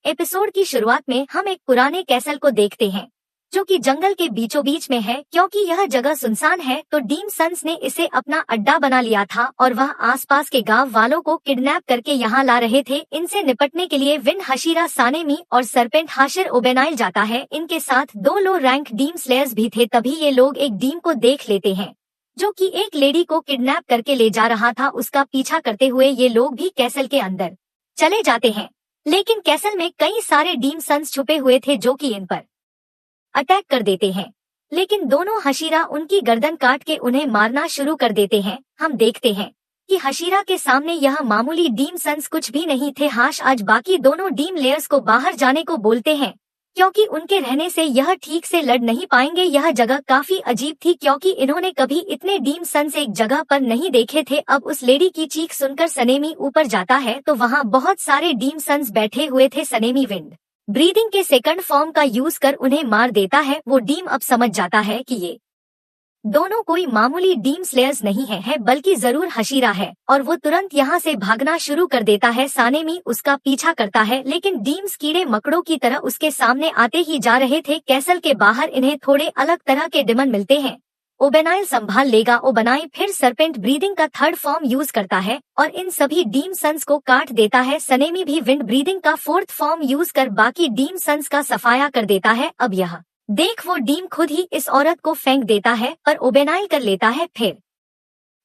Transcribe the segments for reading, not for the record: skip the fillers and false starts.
Episode की शुरुआत में हम एक पुराने कैसल को देखते हैं जो कि जंगल के बीचों बीच में है। क्योंकि यह जगह सुनसान है तो डीम सन्स ने इसे अपना अड्डा बना लिया था और वह आसपास के गांव वालों को किडनैप करके यहाँ ला रहे थे। इनसे निपटने के लिए विंड हशीरा सानेमी और सरपेंट हाशिर ओबेनाइल जाता है। इनके साथ 2 लो रैंक डीम स्लेयर्स भी थे। तभी ये लोग एक डीम को देख लेते हैं जो कि एक लेडी को किडनैप करके ले जा रहा था। उसका पीछा करते हुए ये लोग भी कैसल के अंदर चले जाते हैं, लेकिन कैसल में कई सारे डीम सन्स छुपे हुए थे जो कि इन पर अटैक कर देते हैं। लेकिन दोनों हशीरा उनकी गर्दन काट के उन्हें मारना शुरू कर देते हैं। हम देखते हैं कि हशीरा के सामने यह मामूली डीम सन्स कुछ भी नहीं थे। हाश आज बाकी दोनों डीम लेयर्स को बाहर जाने को बोलते हैं क्योंकि उनके रहने से यह ठीक से लड़ नहीं पाएंगे। यह जगह काफी अजीब थी क्योंकि इन्होंने कभी इतने डीम सन्स एक जगह पर नहीं देखे थे। अब उस लेडी की चीख सुनकर सनेमी ऊपर जाता है तो वहाँ बहुत सारे डीम सन्स बैठे हुए थे। सनेमी विंड ब्रीदिंग के सेकंड फॉर्म का यूज कर उन्हें मार देता है। वो डीम अब समझ जाता है कि ये दोनों कोई मामूली डीम स्लेयर्स नहीं है बल्कि जरूर हशीरा है और वो तुरंत यहाँ से भागना शुरू कर देता है। सानेमी उसका पीछा करता है लेकिन डीम्स कीड़े मकड़ों की तरह उसके सामने आते ही जा रहे थे। कैसल के बाहर इन्हें थोड़े अलग तरह के डिमन मिलते हैं। ओबेनाइल संभाल लेगा। ओबेनाइल फिर सरपेंट ब्रीदिंग का थर्ड फॉर्म यूज करता है और इन सभी डीम सन्स को काट देता है। सनेमी भी विंड ब्रीदिंग का फोर्थ फॉर्म यूज कर बाकी डीम सन्स का सफाया कर देता है। अब यह देख वो डीम खुद ही इस औरत को फेंक देता है पर ओबेनाइल कर लेता है। फिर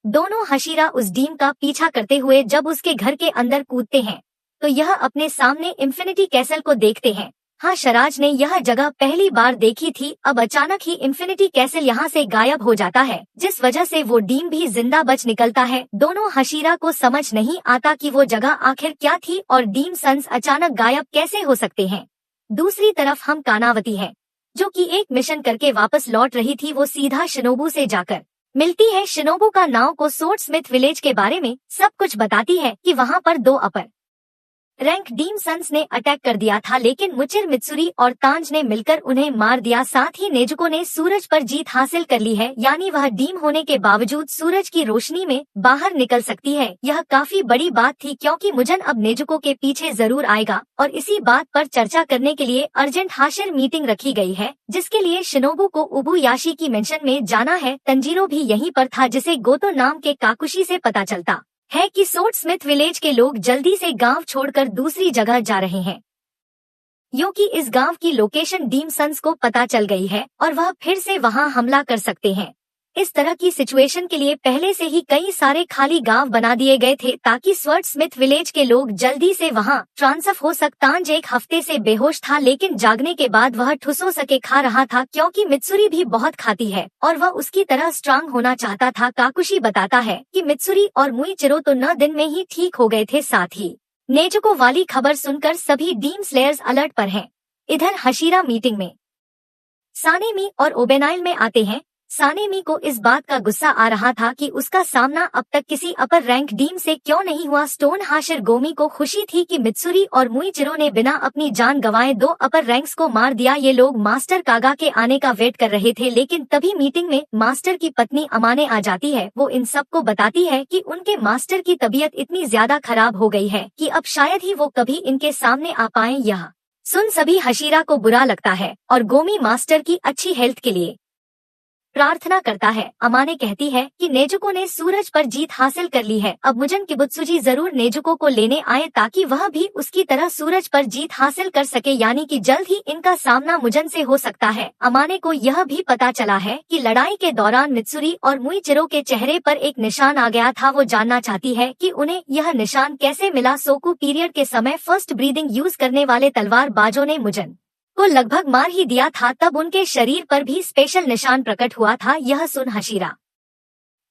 दोनों हशीरा उस डीम का पीछा करते हुए जब उसके घर के अंदर कूदते हैं तो यह अपने सामने इंफिनिटी कैसल को देखते हैं। हाँ, शराज ने यह जगह पहली बार देखी थी। अब अचानक ही इंफिनिटी कैसल यहाँ से गायब हो जाता है जिस वजह से वो डीम भी जिंदा बच निकलता है। दोनों हशीरा को समझ नहीं आता कि वो जगह आखिर क्या थी और डीम सन्स अचानक गायब कैसे हो सकते हैं। दूसरी तरफ हम कानावती है जो कि एक मिशन करके वापस लौट रही थी। वो सीधा शिनोबू से जाकर मिलती है। शिनोबू का नाव को सोर्ड स्मिथ विलेज के बारे में सब कुछ बताती है कि वहाँ पर 2 अपर रैंक डीम सन्स ने अटैक कर दिया था लेकिन मुचिर मित्सुरी और तांज ने मिलकर उन्हें मार दिया। साथ ही नेजुको ने सूरज पर जीत हासिल कर ली है, यानी वह डीम होने के बावजूद सूरज की रोशनी में बाहर निकल सकती है। यह काफी बड़ी बात थी क्योंकि मुजन अब नेजुको के पीछे जरूर आएगा और इसी बात पर चर्चा करने के लिए अर्जेंट हाशिर मीटिंग रखी गई है जिसके लिए शिनोबू को उबुयाशी की मेंशन में जाना है। तंजीरो भी यहीं पर था जिसे गोतो नाम के काकुशी से पता चलता है कि सोर्ड स्मिथ विलेज के लोग जल्दी से गांव छोड़कर दूसरी जगह जा रहे हैं क्योंकि इस गांव की लोकेशन डीम सन्स को पता चल गई है और वह फिर से वहां हमला कर सकते हैं। इस तरह की सिचुएशन के लिए पहले से ही कई सारे खाली गांव बना दिए गए थे ताकि स्वर्ड स्मिथ विलेज के लोग जल्दी से वहां ट्रांसफर हो सकते। तांज 1 हफ्ते से बेहोश था लेकिन जागने के बाद वह ठुसो सके खा रहा था क्योंकि मित्सुरी भी बहुत खाती है और वह उसकी तरह स्ट्रांग होना चाहता था। काकुशी बताता है कि मित्सुरी और मुइचिरो तो 9 दिन में ही ठीक हो गए थे। साथ ही नेजुको वाली खबर सुनकर सभी डीम स्लेयर्स अलर्ट पर हैं। इधर हशीरा मीटिंग में सानेमी और ओबेनाइल में आते हैं। सानेमी को इस बात का गुस्सा आ रहा था कि उसका सामना अब तक किसी अपर रैंक डीम से क्यों नहीं हुआ। स्टोन हाशिर गोमी को खुशी थी कि मित्सुरी और मुइचिरो ने बिना अपनी जान गंवाए 2 अपर रैंक्स को मार दिया। ये लोग मास्टर कागा के आने का वेट कर रहे थे लेकिन तभी मीटिंग में मास्टर की पत्नी अमाने आ जाती है। वो इन सबको बताती है कि उनके मास्टर की तबीयत इतनी ज्यादा खराब हो गई है कि अब शायद ही वो कभी इनके सामने आ पाए। यह सुन सभी हशीरा को बुरा लगता है और गोमी मास्टर की अच्छी हेल्थ के लिए प्रार्थना करता है। अमाने कहती है कि नेजुको ने सूरज पर जीत हासिल कर ली है। अब मुजन किबुत्सुजी जरूर नेजुको को लेने आए ताकि वह भी उसकी तरह सूरज पर जीत हासिल कर सके, यानी कि जल्द ही इनका सामना मुजन से हो सकता है। अमाने को यह भी पता चला है कि लड़ाई के दौरान मित्सुरी और मुइचिरो के चेहरे पर एक निशान आ गया था। वो जानना चाहती है कि उन्हें यह निशान कैसे मिला। सोकू पीरियड के समय फर्स्ट ब्रीदिंग यूज करने वाले तलवार बाजों ने मुजन को लगभग मार ही दिया था, तब उनके शरीर पर भी स्पेशल निशान प्रकट हुआ था। यह सुन हशीरा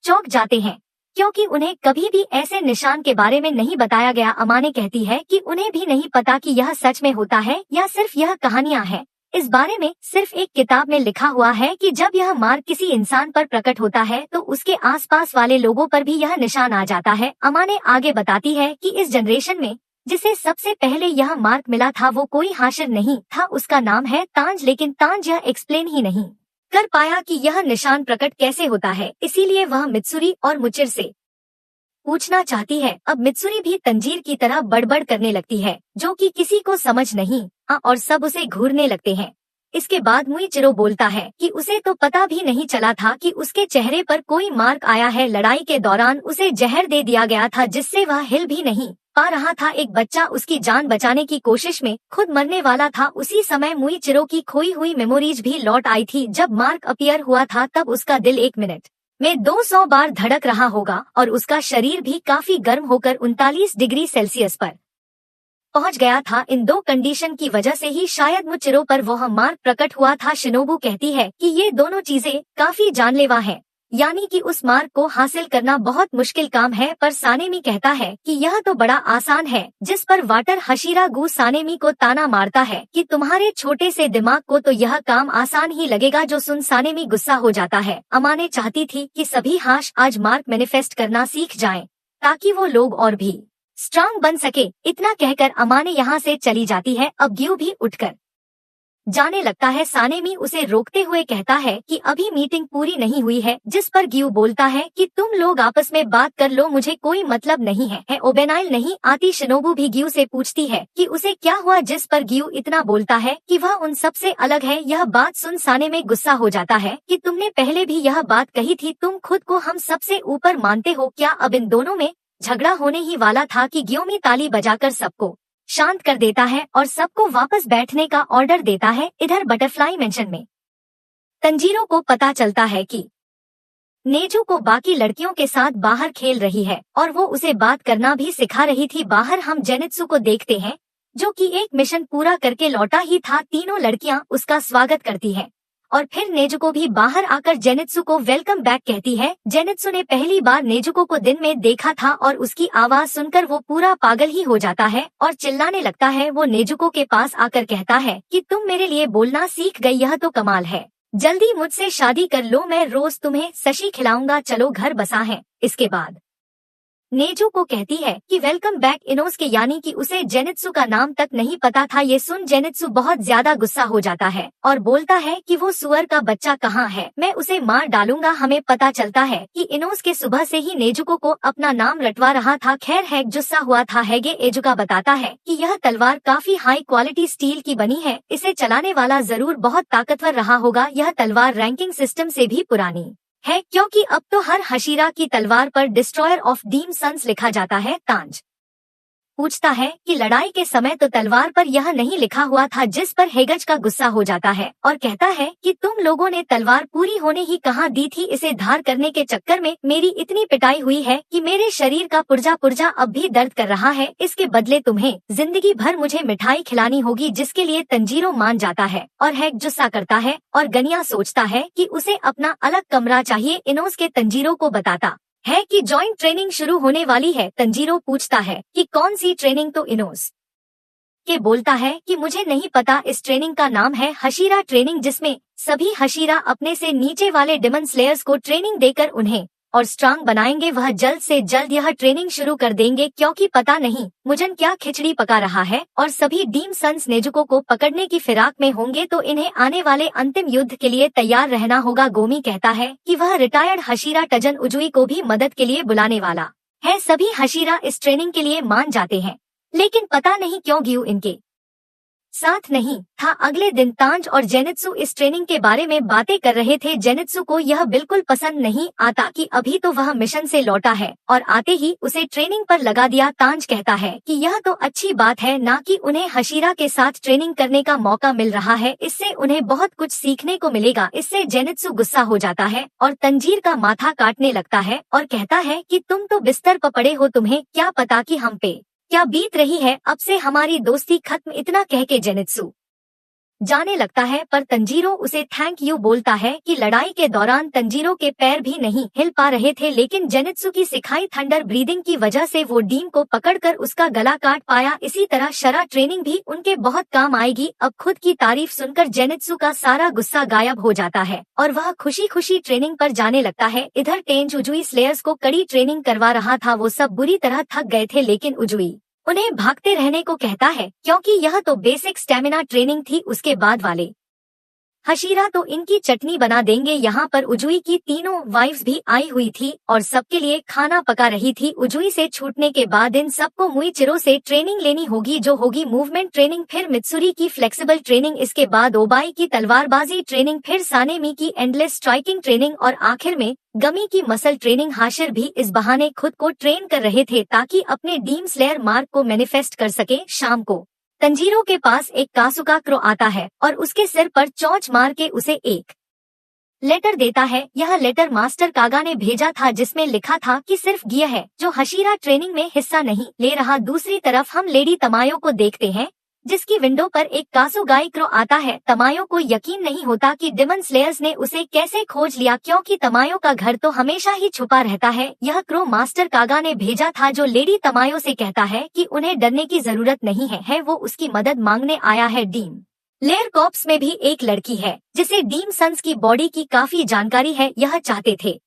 चौंक जाते हैं क्योंकि उन्हें कभी भी ऐसे निशान के बारे में नहीं बताया गया। अमाने कहती है कि उन्हें भी नहीं पता कि यह सच में होता है या सिर्फ यह कहानियां हैं। इस बारे में सिर्फ एक किताब में लिखा हुआ है कि जब यह मार्क किसी इंसान पर प्रकट होता है तो उसके आसपास वाले लोगों पर भी यह निशान आ जाता है। अमाने आगे बताती है कि इस जनरेशन में जिसे सबसे पहले यह मार्क मिला था वो कोई हाशिर नहीं था, उसका नाम है तांज। लेकिन तांज यह एक्सप्लेन ही नहीं कर पाया कि यह निशान प्रकट कैसे होता है, इसीलिए वह मित्सुरी और मुचिर से पूछना चाहती है। अब मित्सुरी भी तंजीर की तरह बड़बड़ करने लगती है, जो कि किसी को समझ नहीं और सब उसे घूरने लगते हैं। इसके बाद मुइचिरो बोलता है कि उसे तो पता भी नहीं चला था कि उसके चेहरे पर कोई मार्क आया है। लड़ाई के दौरान उसे जहर दे दिया गया था, जिससे वह हिल भी नहीं पा रहा था। एक बच्चा उसकी जान बचाने की कोशिश में खुद मरने वाला था। उसी समय मुइचिरो की खोई हुई मेमोरीज भी लौट आई थी। जब मार्क अपीयर हुआ था तब उसका दिल 1 मिनट में 200 बार धड़क रहा होगा और उसका शरीर भी काफी गर्म होकर 39 डिग्री सेल्सियस पर पहुंच गया था। इन 2 कंडीशन की वजह से ही शायद मुइचिरो पर वह मार्क प्रकट हुआ था। शिनोबू कहती है कि ये दोनों चीजें काफी जानलेवा हैं, यानी कि उस मार्क को हासिल करना बहुत मुश्किल काम है। पर सानेमी कहता है कि यह तो बड़ा आसान है, जिस पर वाटर हशीरागु सानेमी को ताना मारता है कि तुम्हारे छोटे से दिमाग को तो यह काम आसान ही लगेगा। जो सुन सानेमी गुस्सा हो जाता है। अमाने चाहती थी कि सभी हाश आज मार्क मैनिफेस्ट करना सीख जाएं, ताकि वो लोग और भी स्ट्रांग बन सके। इतना कहकर अमाने यहाँ से चली जाती है। अब ग्यू भी उठकर जाने लगता है। सानेमी उसे रोकते हुए कहता है कि अभी मीटिंग पूरी नहीं हुई है, जिस पर ग्यू बोलता है कि तुम लोग आपस में बात कर लो, मुझे कोई मतलब नहीं है। ओबेनाइल नहीं आती। शिनोबू भी ग्यू से पूछती है कि उसे क्या हुआ, जिस पर ग्यू इतना बोलता है कि वह उन सब से अलग है। यह बात सुन सानेमी गुस्सा हो जाता है कि तुमने पहले भी यह बात कही थी, तुम खुद को हम सबसे ऊपर मानते हो क्या। अब इन दोनों में झगड़ा होने ही वाला था कि ग्योमी ताली बजाकर सबको शांत कर देता है और सबको वापस बैठने का ऑर्डर देता है। इधर बटरफ्लाई मेंशन में तंजीरो को पता चलता है कि नेजू को बाकी लड़कियों के साथ बाहर खेल रही है और वो उसे बात करना भी सिखा रही थी। बाहर हम जेनित्सु को देखते हैं, जो कि एक मिशन पूरा करके लौटा ही था। तीनों लड़कियां उसका स्वागत करती हैं और फिर नेजुको भी बाहर आकर जेनित्सु को वेलकम बैक कहती है। जेनित्सु ने पहली बार नेजुको को दिन में देखा था और उसकी आवाज सुनकर वो पूरा पागल ही हो जाता है और चिल्लाने लगता है। वो नेजुको के पास आकर कहता है कि तुम मेरे लिए बोलना सीख गई, यह तो कमाल है। जल्दी मुझसे शादी कर लो, मैं रोज तुम्हें सशी खिलाऊंगा, चलो घर बसा है। इसके बाद नेजू को कहती है कि वेलकम बैक इनोस के, यानी कि उसे जेनित्सु का नाम तक नहीं पता था। ये सुन जेनित्सु बहुत ज्यादा गुस्सा हो जाता है और बोलता है कि वो सुअर का बच्चा कहाँ है, मैं उसे मार डालूंगा। हमें पता चलता है कि इनोस के सुबह से ही नेजुको को अपना नाम रटवा रहा था। खैर हैग गुस्सा हुआ था। हैगे एजुका बताता है कि यह तलवार काफी हाई क्वालिटी स्टील की बनी है, इसे चलाने वाला जरूर बहुत ताकतवर रहा होगा। यह तलवार रैंकिंग सिस्टम से भी पुरानी है, क्योंकि अब तो हर हशीरा की तलवार पर डिस्ट्रॉयर ऑफ डीम सन्स लिखा जाता है। तांज पूछता है कि लड़ाई के समय तो तलवार पर यह नहीं लिखा हुआ था, जिस पर हेगज का गुस्सा हो जाता है और कहता है कि तुम लोगों ने तलवार पूरी होने ही कहाँ दी थी, इसे धार करने के चक्कर में मेरी इतनी पिटाई हुई है कि मेरे शरीर का पुर्जा पुर्जा अब भी दर्द कर रहा है। इसके बदले तुम्हें जिंदगी भर मुझे मिठाई खिलानी होगी, जिसके लिए तंजीरो मान जाता है और हैग गुस्सा करता है और गनिया सोचता है कि उसे अपना अलग कमरा चाहिए। इनोस के तंजीरो को बताता है कि जॉइंट ट्रेनिंग शुरू होने वाली है। तंजीरो पूछता है कि कौन सी ट्रेनिंग, तो इनोस के बोलता है कि मुझे नहीं पता, इस ट्रेनिंग का नाम है हशीरा ट्रेनिंग, जिसमें सभी हशीरा अपने से नीचे वाले डिमन स्लेयर्स को ट्रेनिंग देकर उन्हें और स्ट्रांग बनाएंगे। वह जल्द से जल्द यह ट्रेनिंग शुरू कर देंगे, क्योंकि पता नहीं मुजन क्या खिचड़ी पका रहा है और सभी डीम सन्स नेजुको को पकड़ने की फिराक में होंगे, तो इन्हें आने वाले अंतिम युद्ध के लिए तैयार रहना होगा। गोमी कहता है कि वह रिटायर्ड हशीरा टजन उजुई को भी मदद के लिए बुलाने वाला है। सभी हशीरा इस ट्रेनिंग के लिए मान जाते हैं, लेकिन पता नहीं क्यों ग्यू इनके साथ नहीं था। अगले दिन तांज और जेनित्सु इस ट्रेनिंग के बारे में बातें कर रहे थे। जेनित्सु को यह बिल्कुल पसंद नहीं आता कि अभी तो वह मिशन से लौटा है और आते ही उसे ट्रेनिंग पर लगा दिया। तांज कहता है कि यह तो अच्छी बात है ना कि उन्हें हशीरा के साथ ट्रेनिंग करने का मौका मिल रहा है, इससे उन्हें बहुत कुछ सीखने को मिलेगा। इससे जेनित्सु गुस्सा हो जाता है और तंजीर का माथा काटने लगता है और कहता है कि तुम तो बिस्तर पर पड़े हो, तुम्हें क्या पता कि हम पे क्या बीत रही है, अब से हमारी दोस्ती खत्म। इतना कह के जेनित्सु जाने लगता है, पर तंजीरो उसे थैंक यू बोलता है कि लड़ाई के दौरान तंजीरो के पैर भी नहीं हिल पा रहे थे, लेकिन जेनित्सु की सिखाई थंडर ब्रीदिंग की वजह से वो डीम को पकड़कर उसका गला काट पाया। इसी तरह शरा ट्रेनिंग भी उनके बहुत काम आएगी। अब खुद की तारीफ सुनकर जेनित्सु का सारा गुस्सा गायब हो जाता है और वह खुशी खुशी ट्रेनिंग पर जाने लगता है। इधर टेंज उजुई स्लेयर्स को कड़ी ट्रेनिंग करवा रहा था। वो सब बुरी तरह थक गए थे, लेकिन उजुई उन्हें भागते रहने को कहता है, क्योंकि यह तो बेसिक स्टेमिना ट्रेनिंग थी। उसके बाद वाले हशीरा तो इनकी चटनी बना देंगे। यहाँ पर उजुई की तीनों वाइफ्स भी आई हुई थी और सबके लिए खाना पका रही थी। उजुई से छूटने के बाद इन सबको मुइचिरो से ट्रेनिंग लेनी होगी, जो होगी मूवमेंट ट्रेनिंग, फिर मित्सुरी की फ्लेक्सिबल ट्रेनिंग, इसके बाद ओबाई की तलवारबाजी ट्रेनिंग, फिर सानेमी की एंडलेस स्ट्राइकिंग ट्रेनिंग और आखिर में गमी की मसल ट्रेनिंग। हाशिर भी इस बहाने खुद को ट्रेन कर रहे थे ताकि अपने डीम स्लेयर मार्क को मैनिफेस्ट कर सके। शाम को तंजीरो के पास एक कासुका क्रो आता है और उसके सिर पर चोंच मार के उसे एक लेटर देता है। यह लेटर मास्टर कागा ने भेजा था जिसमें लिखा था कि सिर्फ गिया है जो हशीरा ट्रेनिंग में हिस्सा नहीं ले रहा। दूसरी तरफ हम लेडी तमायो को देखते हैं जिसकी विंडो पर एक कासुगाई क्रो आता है। तमायो को यकीन नहीं होता कि डिमन स्लेयर्स ने उसे कैसे खोज लिया, क्योंकि तमायो का घर तो हमेशा ही छुपा रहता है। यह क्रो मास्टर कागा ने भेजा था जो लेडी तमायो से कहता है कि उन्हें डरने की जरूरत नहीं है, वो उसकी मदद मांगने आया है। डीम लेयर कॉप्स में भी एक लड़की है जिसे डीम सन्स की बॉडी की काफी जानकारी है। यह चाहते थे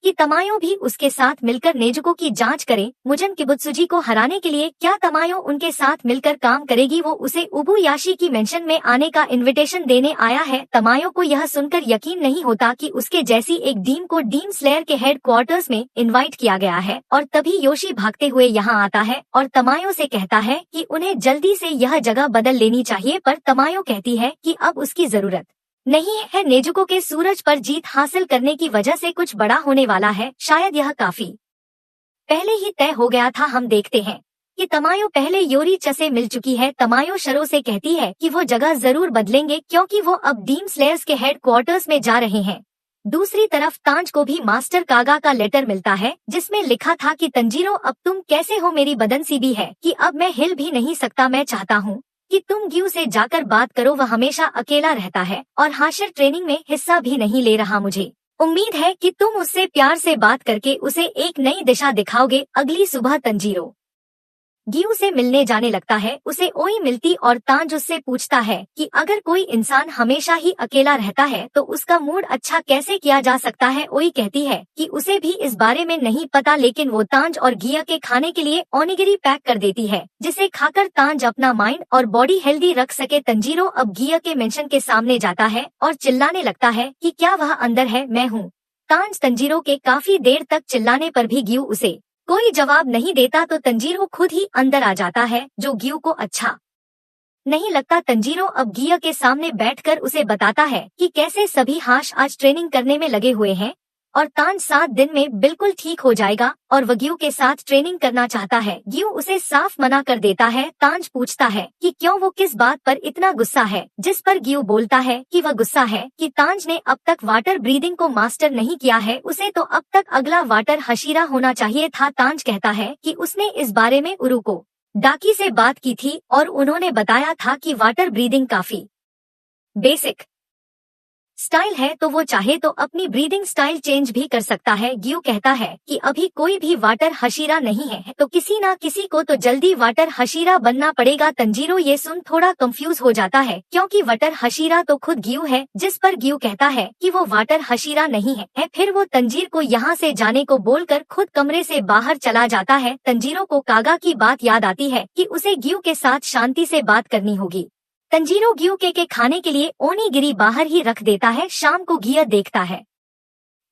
कि तमायो भी उसके साथ मिलकर नेजुको की जांच करे मुजन किबुत्सुजी को हराने के लिए। क्या तमायो उनके साथ मिलकर काम करेगी? वो उसे उबुयाशी की मेंशन में आने का इनविटेशन देने आया है। तमायो को यह सुनकर यकीन नहीं होता कि उसके जैसी एक डीम को डीम स्लेयर के हेड क्वार्टर्स में इनवाइट किया गया है। और तभी योशी भागते हुए यहाँ आता है और तमायो से कहता है कि उन्हें जल्दी से यह जगह बदल लेनी चाहिए, पर तमायो कहती है कि अब उसकी जरूरत नहीं है। नेजुको के सूरज पर जीत हासिल करने की वजह से कुछ बड़ा होने वाला है, शायद यह काफी पहले ही तय हो गया था। हम देखते हैं कि तमायो पहले योरीचा से मिल चुकी है। तमायो शरो से कहती है कि वो जगह जरूर बदलेंगे क्योंकि वो अब डीम स्लेयर्स के हेड क्वार्टर्स में जा रहे हैं। दूसरी तरफ तांज को भी मास्टर कागा का लेटर मिलता है जिसमें लिखा था कि तंजीरो अब तुम कैसे हो, मेरी बदनसीबी है कि अब मैं हिल भी नहीं सकता। मैं चाहता हूँ कि तुम ग्यू से जाकर बात करो, वह हमेशा अकेला रहता है और हाशिर ट्रेनिंग में हिस्सा भी नहीं ले रहा। मुझे उम्मीद है कि तुम उससे प्यार से बात करके उसे एक नई दिशा दिखाओगे। अगली सुबह तंजीरो ग्यू से मिलने जाने लगता है। उसे ओई मिलती और तांज उससे पूछता है कि अगर कोई इंसान हमेशा ही अकेला रहता है तो उसका मूड अच्छा कैसे किया जा सकता है। ओई कहती है कि उसे भी इस बारे में नहीं पता, लेकिन वो तांज और गिया के खाने के लिए ओनिगिरी पैक कर देती है जिसे खाकर तांज अपना माइंड और बॉडी हेल्दी रख सके। तंजीरो अब गिया के मेंशन के सामने जाता है और चिल्लाने लगता है कि क्या वह अंदर है, मैं हूँ। तांज तंजीरो के काफी देर तक चिल्लाने पर भी ग्यू उसे कोई जवाब नहीं देता तो तंजीरो खुद ही अंदर आ जाता है, जो ग्यू को अच्छा नहीं लगता। तंजीरो अब गिया के सामने बैठकर उसे बताता है कि कैसे सभी हाश आज ट्रेनिंग करने में लगे हुए हैं और तांज 7 दिन में बिल्कुल ठीक हो जाएगा और वह ग्यू के साथ ट्रेनिंग करना चाहता है। ग्यू उसे साफ मना कर देता है। तांज पूछता है कि क्यों, वो किस बात पर इतना गुस्सा है, जिस पर ग्यू बोलता है कि वह गुस्सा है कि तांज ने अब तक वाटर ब्रीदिंग को मास्टर नहीं किया है, उसे तो अब तक अगला वाटर हशीरा होना चाहिए था। तांज कहता है कि उसने इस बारे में उरु को डाकी से बात की थी और उन्होंने बताया था कि वाटर ब्रीदिंग काफी बेसिक स्टाइल है, तो वो चाहे तो अपनी ब्रीदिंग स्टाइल चेंज भी कर सकता है। ग्यू कहता है कि अभी कोई भी वाटर हशीरा नहीं है तो किसी ना किसी को तो जल्दी वाटर हशीरा बनना पड़ेगा। तंजीरो ये सुन थोड़ा कंफ्यूज हो जाता है क्योंकि वाटर हशीरा तो खुद ग्यू है, जिस पर ग्यू कहता है कि वो वाटर हशीरा नहीं है। फिर वो तंजीर को यहाँ से जाने को बोलकर खुद कमरे से बाहर चला जाता है। तंजीरो को कागा की बात याद आती है कि उसे ग्यू के साथ शांति से बात करनी होगी। तंजीरो ग्यू के खाने के लिए ओनीगिरी बाहर ही रख देता है। शाम को गिया देखता है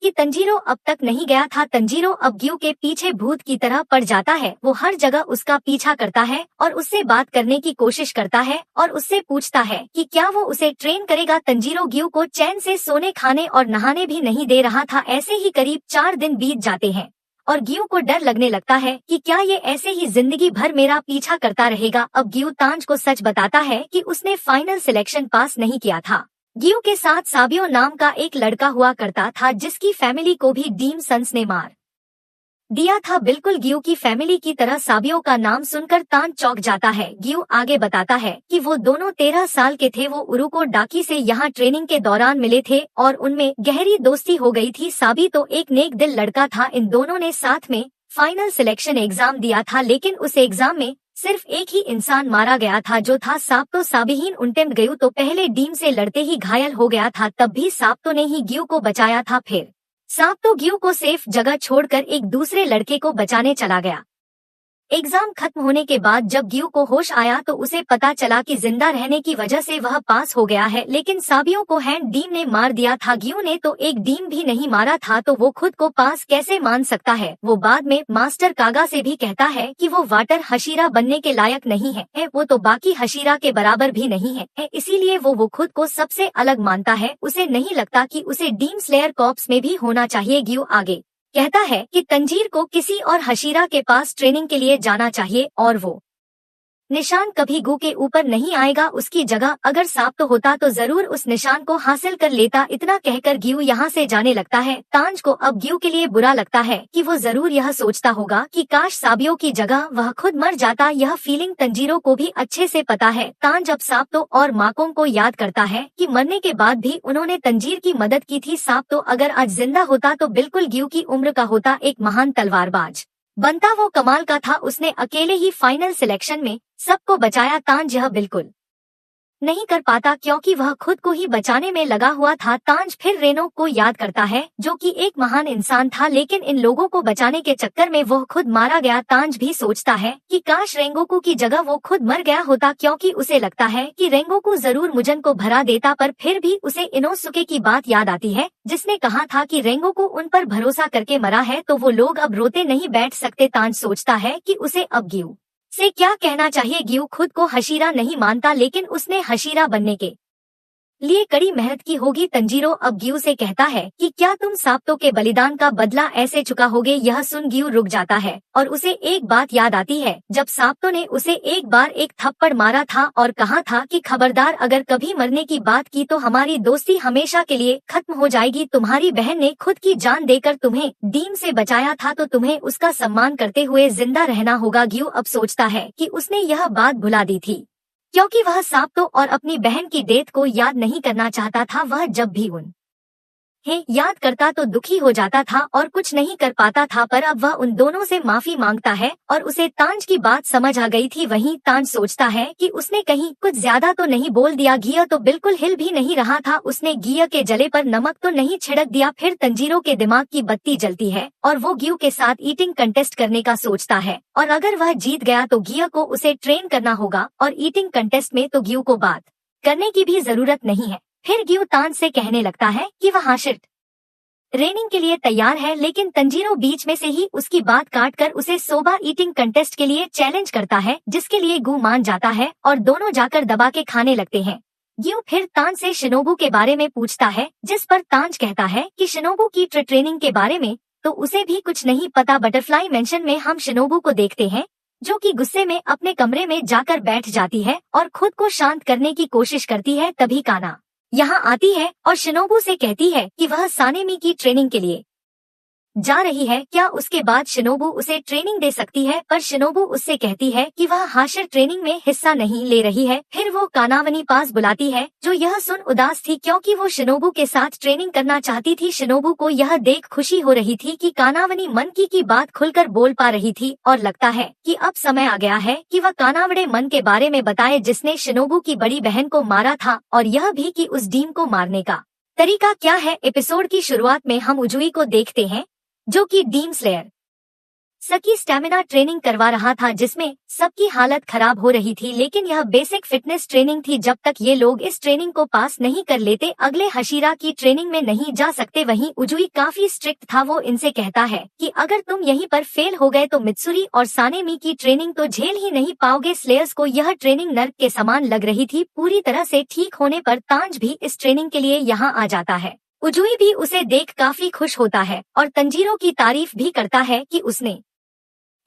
कि तंजीरो अब तक नहीं गया था। तंजीरो अब ग्यू के पीछे भूत की तरह पड़ जाता है। वो हर जगह उसका पीछा करता है और उससे बात करने की कोशिश करता है और उससे पूछता है कि क्या वो उसे ट्रेन करेगा। तंजीरो ग्यू को चैन से सोने, खाने और नहाने भी नहीं दे रहा था। ऐसे ही करीब 4 दिन बीत जाते हैं और ग्यू को डर लगने लगता है कि क्या ये ऐसे ही जिंदगी भर मेरा पीछा करता रहेगा। अब ग्यू तांज को सच बताता है कि उसने फाइनल सिलेक्शन पास नहीं किया था। ग्यू के साथ साबियो नाम का एक लड़का हुआ करता था जिसकी फैमिली को भी डीम सन्स ने मार दिया था, बिल्कुल ग्यू की फैमिली की तरह। साबियो का नाम सुनकर तांज चौंक जाता है। ग्यू आगे बताता है कि वो दोनों 13 साल के थे। वो उरु को डाकी से यहाँ ट्रेनिंग के दौरान मिले थे और उनमें गहरी दोस्ती हो गई थी। साबी तो एक नेक दिल लड़का था। इन दोनों ने साथ में फाइनल सिलेक्शन एग्जाम दिया था, लेकिन उस एग्जाम में सिर्फ एक ही इंसान मारा गया था जो था साप्तो साबिहीन। उनटेम गयू तो पहले डीम से लड़ते ही घायल हो गया था, तब भी साप्तो ने ही ग्यू को बचाया था। फिर साप्तो ग्यू को सेफ जगह छोड़कर एक दूसरे लड़के को बचाने चला गया। एग्जाम खत्म होने के बाद जब ग्यू को होश आया तो उसे पता चला कि जिंदा रहने की वजह से वह पास हो गया है, लेकिन साबियों को हैंड डीम ने मार दिया था। ग्यू ने तो एक डीम भी नहीं मारा था, तो वो खुद को पास कैसे मान सकता है। वो बाद में मास्टर कागा से भी कहता है कि वो वाटर हशीरा बनने के लायक नहीं है, वो तो बाकी हशीरा के बराबर भी नहीं है, इसीलिए वो खुद को सबसे अलग मानता है। उसे नहीं लगता कि उसे डीम स्लेयर कॉर्प्स में भी होना चाहिए। ग्यू आगे कहता है कि तंजीर को किसी और हशीरा के पास ट्रेनिंग के लिए जाना चाहिए और वो निशान कभी गू के ऊपर नहीं आएगा। उसकी जगह अगर सांप तो होता तो जरूर उस निशान को हासिल कर लेता। इतना कहकर ग्यू यहाँ से जाने लगता है। तांज को अब ग्यू के लिए बुरा लगता है कि वो जरूर यह सोचता होगा कि काश साबियों की जगह वह खुद मर जाता। यह फीलिंग तंजीरों को भी अच्छे से पता है। तांज अब साप्तो और माकोंग को याद करता है कि मरने के बाद भी उन्होंने तंजीर की मदद की थी। साप्तो अगर आज जिंदा होता तो बिल्कुल ग्यू की उम्र का होता, एक महान तलवारबाज बनता। वो कमाल का था, उसने अकेले ही फाइनल सिलेक्शन में सबको बचाया। तांज यह बिल्कुल नहीं कर पाता क्योंकि वह खुद को ही बचाने में लगा हुआ था। तांज फिर रेनो को याद करता है जो कि एक महान इंसान था, लेकिन इन लोगों को बचाने के चक्कर में वो खुद मारा गया। तांज भी सोचता है कि काश रेंगोकू की जगह वो खुद मर गया होता, क्योंकि उसे लगता है कि रेंगोकू जरूर मुजन को भरा देता। पर फिर भी उसे इनोसुके की बात याद आती है जिसने कहा था कि रेंगोकू उन पर भरोसा करके मरा है, तो वो लोग अब रोते नहीं बैठ सकते। तांज सोचता है कि उसे अब ग्यू से क्या कहना चाहिए। ग्यू खुद को हशीरा नहीं मानता, लेकिन उसने हशीरा बनने के लिए कड़ी मेहनत की होगी। तंजीरो अब ग्यू से कहता है कि क्या तुम साप्तो के बलिदान का बदला ऐसे चुकाओगे। यह सुन ग्यू रुक जाता है और उसे एक बात याद आती है जब साप्तो ने उसे एक बार एक थप्पड़ मारा था और कहा था कि खबरदार, अगर कभी मरने की बात की तो हमारी दोस्ती हमेशा के लिए खत्म हो जाएगी। तुम्हारी बहन ने खुद की जान देकर तुम्हें डीम से बचाया था, तो तुम्हें उसका सम्मान करते हुए जिंदा रहना होगा। ग्यू अब सोचता है कि उसने यह बात भुला दी थी क्योंकि वह साप्तो और अपनी बहन की डेथ को याद नहीं करना चाहता था। वह जब भी उन याद करता तो दुखी हो जाता था और कुछ नहीं कर पाता था, पर अब वह उन दोनों से माफी मांगता है और उसे तांज की बात समझ आ गई थी। वहीं तांज सोचता है कि उसने कहीं कुछ ज्यादा तो नहीं बोल दिया। घिया तो बिल्कुल हिल भी नहीं रहा था, उसने घिया के जले पर नमक तो नहीं छिड़क दिया। फिर तंजीरों के दिमाग की बत्ती जलती है और वो ग्यू के साथ ईटिंग कंटेस्ट करने का सोचता है, और अगर वह जीत गया तो घिया को उसे ट्रेन करना होगा, और ईटिंग कंटेस्ट में तो ग्यू को बात करने की भी जरूरत नहीं है। फिर ग्यू तांज से कहने लगता है कि वह हाशिर ट्रेनिंग के लिए तैयार है, लेकिन तंजीरो बीच में से ही उसकी बात काटकर उसे सोबा ईटिंग कंटेस्ट के लिए चैलेंज करता है, जिसके लिए गू मान जाता है और दोनों जाकर दबा के खाने लगते हैं। ग्यू फिर तांज से शिनोबू के बारे में पूछता है, जिस पर तांज कहता है कि शिनोबू की ट्रेनिंग के बारे में तो उसे भी कुछ नहीं पता। बटरफ्लाई मेंशन में हम शिनोबू को देखते हैं जो कि गुस्से में अपने कमरे में जाकर बैठ जाती है और खुद को शांत करने की कोशिश करती है। तभी काना यहाँ आती है और शिनोबू से कहती है कि वह सानेमी की ट्रेनिंग के लिए जा रही है, क्या उसके बाद शिनोबू उसे ट्रेनिंग दे सकती है। पर शिनोबू उससे कहती है कि वह हाशिर ट्रेनिंग में हिस्सा नहीं ले रही है। फिर वो कानावनी पास बुलाती है, जो यह सुन उदास थी क्योंकि वो शिनोबू के साथ ट्रेनिंग करना चाहती थी। शिनोबू को यह देख खुशी हो रही थी कि कानावनी मन की बात खुलकर बोल पा रही थी, और लगता है कि अब समय आ गया है कि वह कानावड़े मन के बारे में बताए जिसने शिनोबू की बड़ी बहन को मारा था, और यह भी कि उस डीम को मारने का तरीका क्या है। एपिसोड की शुरुआत में हम उजुई को देखते हैं जो कि डीम स्लेयर सकी स्टैमिना ट्रेनिंग करवा रहा था, जिसमें सबकी हालत खराब हो रही थी, लेकिन यह बेसिक फिटनेस ट्रेनिंग थी। जब तक ये लोग इस ट्रेनिंग को पास नहीं कर लेते अगले हशीरा की ट्रेनिंग में नहीं जा सकते। वहीं उजुई काफी स्ट्रिक्ट था, वो इनसे कहता है कि अगर तुम यहीं पर फेल हो गए तो मित्सुरी और सानेमी की ट्रेनिंग तो झेल ही नहीं पाओगे। स्लेयर्स को यह ट्रेनिंग नर्क के समान लग रही थी। पूरी तरह से ठीक होने पर तांज भी इस ट्रेनिंग के लिए यहाँ आ जाता है। उजुई भी उसे देख काफी खुश होता है और तंजीरो की तारीफ भी करता है कि उसने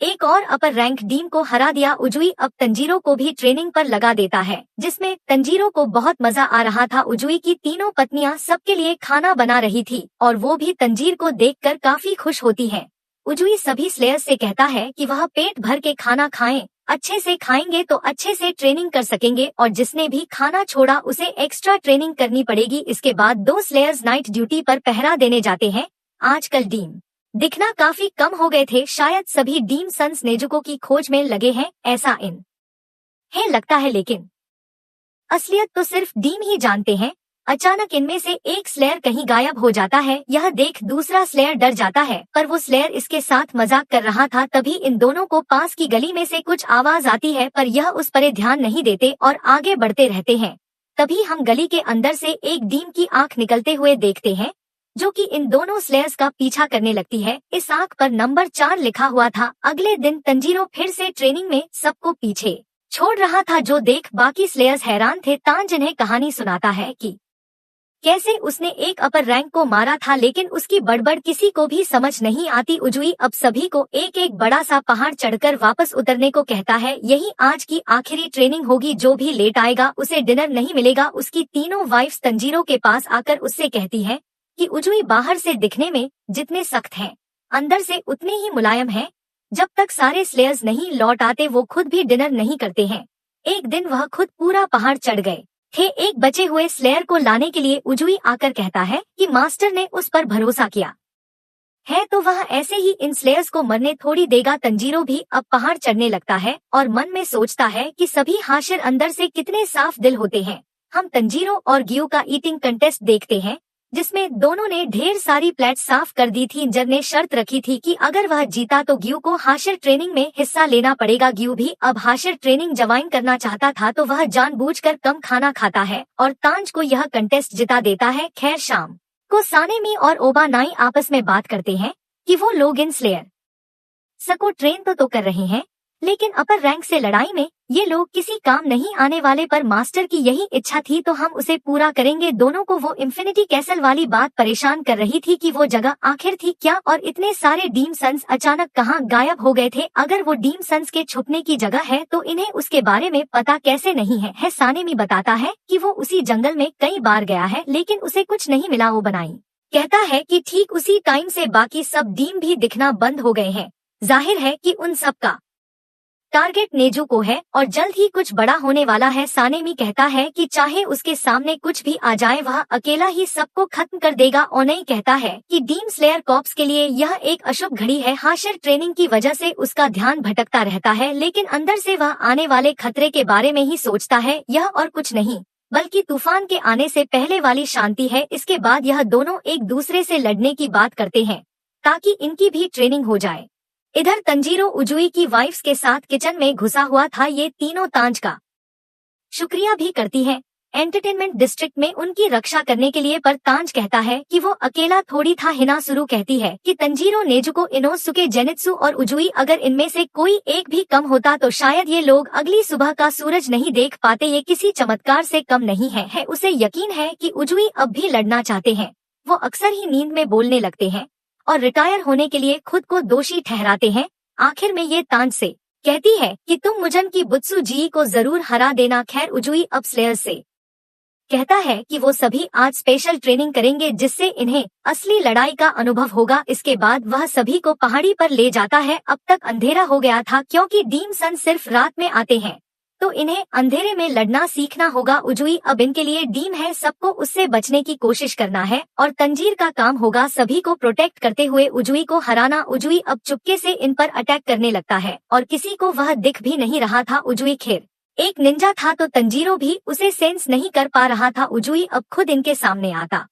एक और अपर रैंक डीम को हरा दिया। उजुई अब तंजीरो को भी ट्रेनिंग पर लगा देता है, जिसमें तंजीरो को बहुत मजा आ रहा था। उजुई की तीनों पत्नियां सबके लिए खाना बना रही थी और वो भी तंजीर को देखकर काफी खुश होती हैं। उजुई सभी स्लेयर्स से कहता है कि वह पेट भर के खाना खाएं, अच्छे से खाएंगे तो अच्छे से ट्रेनिंग कर सकेंगे, और जिसने भी खाना छोड़ा उसे एक्स्ट्रा ट्रेनिंग करनी पड़ेगी। इसके बाद 2 स्लेयर्स नाइट ड्यूटी पर पहरा देने जाते हैं। आजकल डीम दिखना काफी कम हो गए थे, शायद सभी डीम सन्स नेजुको की खोज में लगे हैं, ऐसा इन है लगता है, लेकिन असलियत तो सिर्फ डीम ही जानते हैं। अचानक इनमें से एक स्लेयर कहीं गायब हो जाता है। यह देख दूसरा स्लेयर डर जाता है, पर वो स्लेयर इसके साथ मजाक कर रहा था। तभी इन दोनों को पास की गली में से कुछ आवाज आती है, पर यह उस पर ध्यान नहीं देते और आगे बढ़ते रहते हैं। तभी हम गली के अंदर से एक डीम की आंख निकलते हुए देखते हैं, जो कि इन दोनों स्लेयर्स का पीछा करने लगती है। इस आंख पर नंबर 4 लिखा हुआ था। अगले दिन तंजीरो फिर से ट्रेनिंग में सबको पीछे छोड़ रहा था, जो देख बाकी स्लेयर्स हैरान थे। तांज इन्हें कहानी सुनाता है कि कैसे उसने एक अपर रैंक को मारा था, लेकिन उसकी बड़बड़ किसी को भी समझ नहीं आती। उजुई अब सभी को एक एक बड़ा सा पहाड़ चढ़कर वापस उतरने को कहता है। यही आज की आखिरी ट्रेनिंग होगी। जो भी लेट आएगा उसे डिनर नहीं मिलेगा। उसकी तीनों वाइफ्स तंजीरो के पास आकर उससे कहती है कि उजुई बाहर से दिखने में जितने सख्त हैं, अंदर से उतने ही मुलायम हैं। जब तक सारे स्लेयर्स नहीं लौट आते वो खुद भी डिनर नहीं करते हैं। एक दिन वह खुद पूरा पहाड़ चढ़ गए थे एक बचे हुए स्लेयर को लाने के लिए। उजुई आकर कहता है कि मास्टर ने उस पर भरोसा किया है, तो वह ऐसे ही इन स्लेयर्स को मरने थोड़ी देगा। तंजीरो भी अब पहाड़ चढ़ने लगता है और मन में सोचता है कि सभी हाशिर अंदर से कितने साफ दिल होते हैं। हम तंजीरो और गियो का ईटिंग कंटेस्ट देखते हैं, जिसमें दोनों ने ढेर सारी प्लेट साफ कर दी थी। इंजर ने शर्त रखी थी कि अगर वह जीता तो गियो को हाशिर ट्रेनिंग में हिस्सा लेना पड़ेगा। गियो भी अब हाशिर ट्रेनिंग ज्वाइन करना चाहता था, तो वह जानबूझकर कम खाना खाता है और तांज को यह कंटेस्ट जिता देता है। खैर शाम को सानेमी और ओबानाई आपस में बात करते हैं कि वो लोग इन स्लेयर सबको ट्रेन तो कर रहे हैं, लेकिन अपर रैंक से लड़ाई में ये लोग किसी काम नहीं आने वाले। पर मास्टर की यही इच्छा थी तो हम उसे पूरा करेंगे। दोनों को वो इंफिनिटी कैसल वाली बात परेशान कर रही थी कि वो जगह आखिर थी क्या, और इतने सारे डीम सन्स अचानक कहाँ गायब हो गए थे। अगर वो डीम सन्स के छुपने की जगह है तो इन्हें उसके बारे में पता कैसे नहीं है। सानेमी बताता है कि वो उसी जंगल में कई बार गया है, लेकिन उसे कुछ नहीं मिला। वो बनाई कहता है कि ठीक उसी टाइम से बाकी सब डीम भी दिखना बंद हो गए हैं। जाहिर है कि उन सब का टारगेट नेजुको है और जल्द ही कुछ बड़ा होने वाला है। सानेमी कहता है कि चाहे उसके सामने कुछ भी आ जाए वह अकेला ही सबको खत्म कर देगा। ओनई कहता है कि डीम स्लेयर कॉर्प्स के लिए यह एक अशुभ घड़ी है। हाशिर ट्रेनिंग की वजह से उसका ध्यान भटकता रहता है, लेकिन अंदर से वह आने वाले खतरे के बारे में ही सोचता है। यह और कुछ नहीं बल्कि तूफान के आने से पहले वाली शांति है। इसके बाद यह दोनों एक दूसरे से लड़ने की बात करते हैं ताकि इनकी भी ट्रेनिंग हो जाए। इधर तंजीरो उजुई की वाइफ्स के साथ किचन में घुसा हुआ था। ये तीनों तांज का शुक्रिया भी करती हैं एंटरटेनमेंट डिस्ट्रिक्ट में उनकी रक्षा करने के लिए, पर तांज कहता है कि वो अकेला थोड़ी था। हिनासुरु कहती है कि तंजीरो, नेजुको, इनोसुके, जेनित्सु और उजुई, अगर इनमें से कोई एक भी कम होता तो शायद ये लोग अगली सुबह का सूरज नहीं देख पाते। ये किसी चमत्कार से कम नहीं है। उसे यकीन है कि उजुई अब भी लड़ना चाहते हैं। वो अक्सर ही नींद में बोलने लगते हैं और रिटायर होने के लिए खुद को दोषी ठहराते हैं। आखिर में ये तांज से कहती है कि तुम मुजन की बुत्सु जी को जरूर हरा देना। खैर उजुई अब स्लेयर्स से कहता है कि वो सभी आज स्पेशल ट्रेनिंग करेंगे जिससे इन्हें असली लड़ाई का अनुभव होगा। इसके बाद वह सभी को पहाड़ी पर ले जाता है। अब तक अंधेरा हो गया था क्योंकि डीम सन सिर्फ रात में आते हैं, तो इन्हें अंधेरे में लड़ना सीखना होगा। उजुई अब इनके लिए डीम है, सबको उससे बचने की कोशिश करना है और तंजीर का काम होगा सभी को प्रोटेक्ट करते हुए उजुई को हराना। उजुई अब चुपके से इन पर अटैक करने लगता है और किसी को वह दिख भी नहीं रहा था। उजुई खैर एक निंजा था तो तंजीरो भी उसे सेंस नहीं कर पा रहा था। उजुई अब खुद इनके सामने आता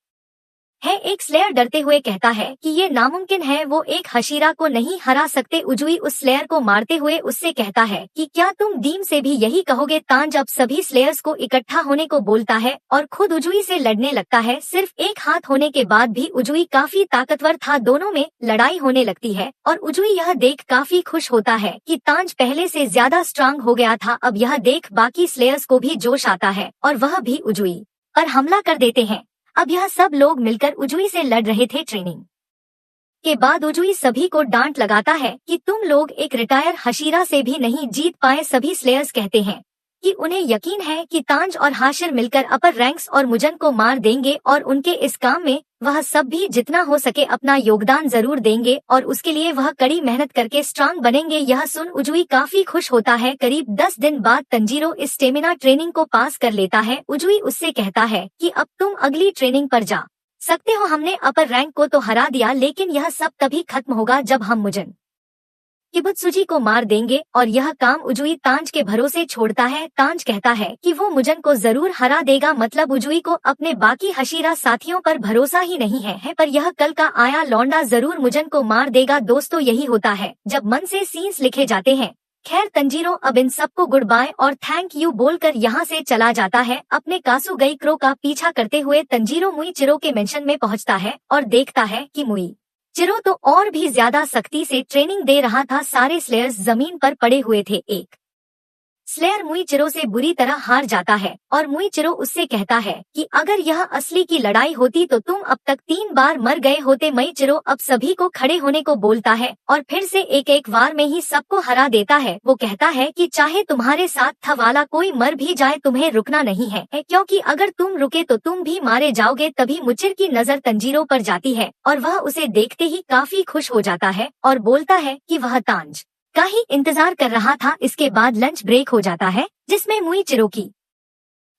है। एक स्लेयर डरते हुए कहता है कि ये नामुमकिन है, वो एक हशीरा को नहीं हरा सकते। उजुई उस स्लेयर को मारते हुए उससे कहता है कि क्या तुम डीम से भी यही कहोगे। तांज अब सभी स्लेयर्स को इकट्ठा होने को बोलता है और खुद उजुई से लड़ने लगता है। सिर्फ एक हाथ होने के बाद भी उजुई काफी ताकतवर था। दोनों में लड़ाई होने लगती है और उजुई यह देख काफी खुश होता है कि तांज पहले से ज्यादा स्ट्रांग हो गया था। अब यह देख बाकी स्लेयर्स को भी जोश आता है और वह भी उजुई पर हमला कर देते हैं। अब यह सब लोग मिलकर उजुई से लड़ रहे थे। ट्रेनिंग के बाद उजुई सभी को डांट लगाता है कि तुम लोग एक रिटायर हशीरा से भी नहीं जीत पाए। सभी स्लेयर्स कहते हैं कि उन्हें यकीन है कि तांज और हाशिर मिलकर अपर रैंक्स और मुजन को मार देंगे और उनके इस काम में वह सब भी जितना हो सके अपना योगदान जरूर देंगे और उसके लिए वह कड़ी मेहनत करके स्ट्रांग बनेंगे। यह सुन उजुई काफी खुश होता है। करीब 10 दिन बाद तंजीरो इस स्टेमिना ट्रेनिंग को पास कर लेता है। उजुई उससे कहता है कि अब तुम अगली ट्रेनिंग पर जा सकते हो। हमने अपर रैंक को तो हरा दिया, लेकिन यह सब तभी खत्म होगा जब हम मुजन किबुत्सुजी को मार देंगे और यह काम उजुई तांज के भरोसे छोड़ता है। तांज कहता है कि वो मुजन को जरूर हरा देगा, मतलब उजुई को अपने बाकी हशीरा साथियों पर भरोसा ही नहीं है पर यह कल का आया लौंडा जरूर मुजन को मार देगा। दोस्तों, यही होता है जब मन से सीन्स लिखे जाते हैं। खैर, तंजीरो अब इन सबको गुड बाय और थैंक यू बोलकर यहाँ से चला जाता है। अपने कासुगाई क्रो का पीछा करते हुए तंजीरो मुइचिरो के मेंशन में पहुँचता है और देखता है कि मुइचिरो तो और भी ज्यादा सख्ती से ट्रेनिंग दे रहा था। सारे स्लेयर्स जमीन पर पड़े हुए थे। एक स्लेयर मुइचिरो से बुरी तरह हार जाता है और मुइचिरो उससे कहता है कि अगर यह असली की लड़ाई होती तो तुम अब तक 3 बार मर गए होते। मुइचिरो अब सभी को खड़े होने को बोलता है और फिर से एक बार में ही सबको हरा देता है। वो कहता है कि चाहे तुम्हारे साथ था वाला कोई मर भी जाए, तुम्हें रुकना नहीं है क्योंकि अगर तुम रुके तो तुम भी मारे जाओगे। तभी मुचिर की नजर तंजीरो पर जाती है और वह उसे देखते ही काफी खुश हो जाता है और बोलता है कि वह तांज का ही इंतजार कर रहा था। इसके बाद लंच ब्रेक हो जाता है जिसमें मुइचिरो की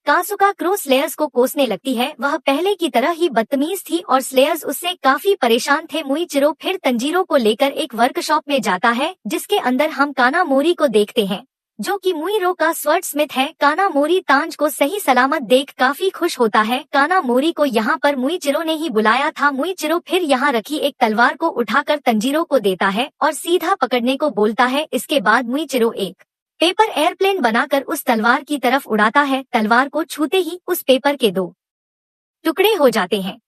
कासुगा क्रो स्लेयर्स को कोसने लगती है। वह पहले की तरह ही बदतमीज थी और स्लेयर्स उससे काफी परेशान थे। मुइचिरो फिर तंजीरो को लेकर एक वर्कशॉप में जाता है जिसके अंदर हम कानामोरी को देखते हैं जो कि मुइरो का स्वर्ड स्मिथ है। कानामोरी तांज को सही सलामत देख काफी खुश होता है। कानामोरी को यहाँ पर मुइचिरो ने ही बुलाया था। मुइचिरो फिर यहाँ रखी एक तलवार को उठाकर तंजीरो को देता है और सीधा पकड़ने को बोलता है। इसके बाद मुइचिरो एक पेपर एयरप्लेन बनाकर उस तलवार की तरफ उड़ाता है। तलवार को छूते ही उस पेपर के 2 टुकड़े हो जाते हैं,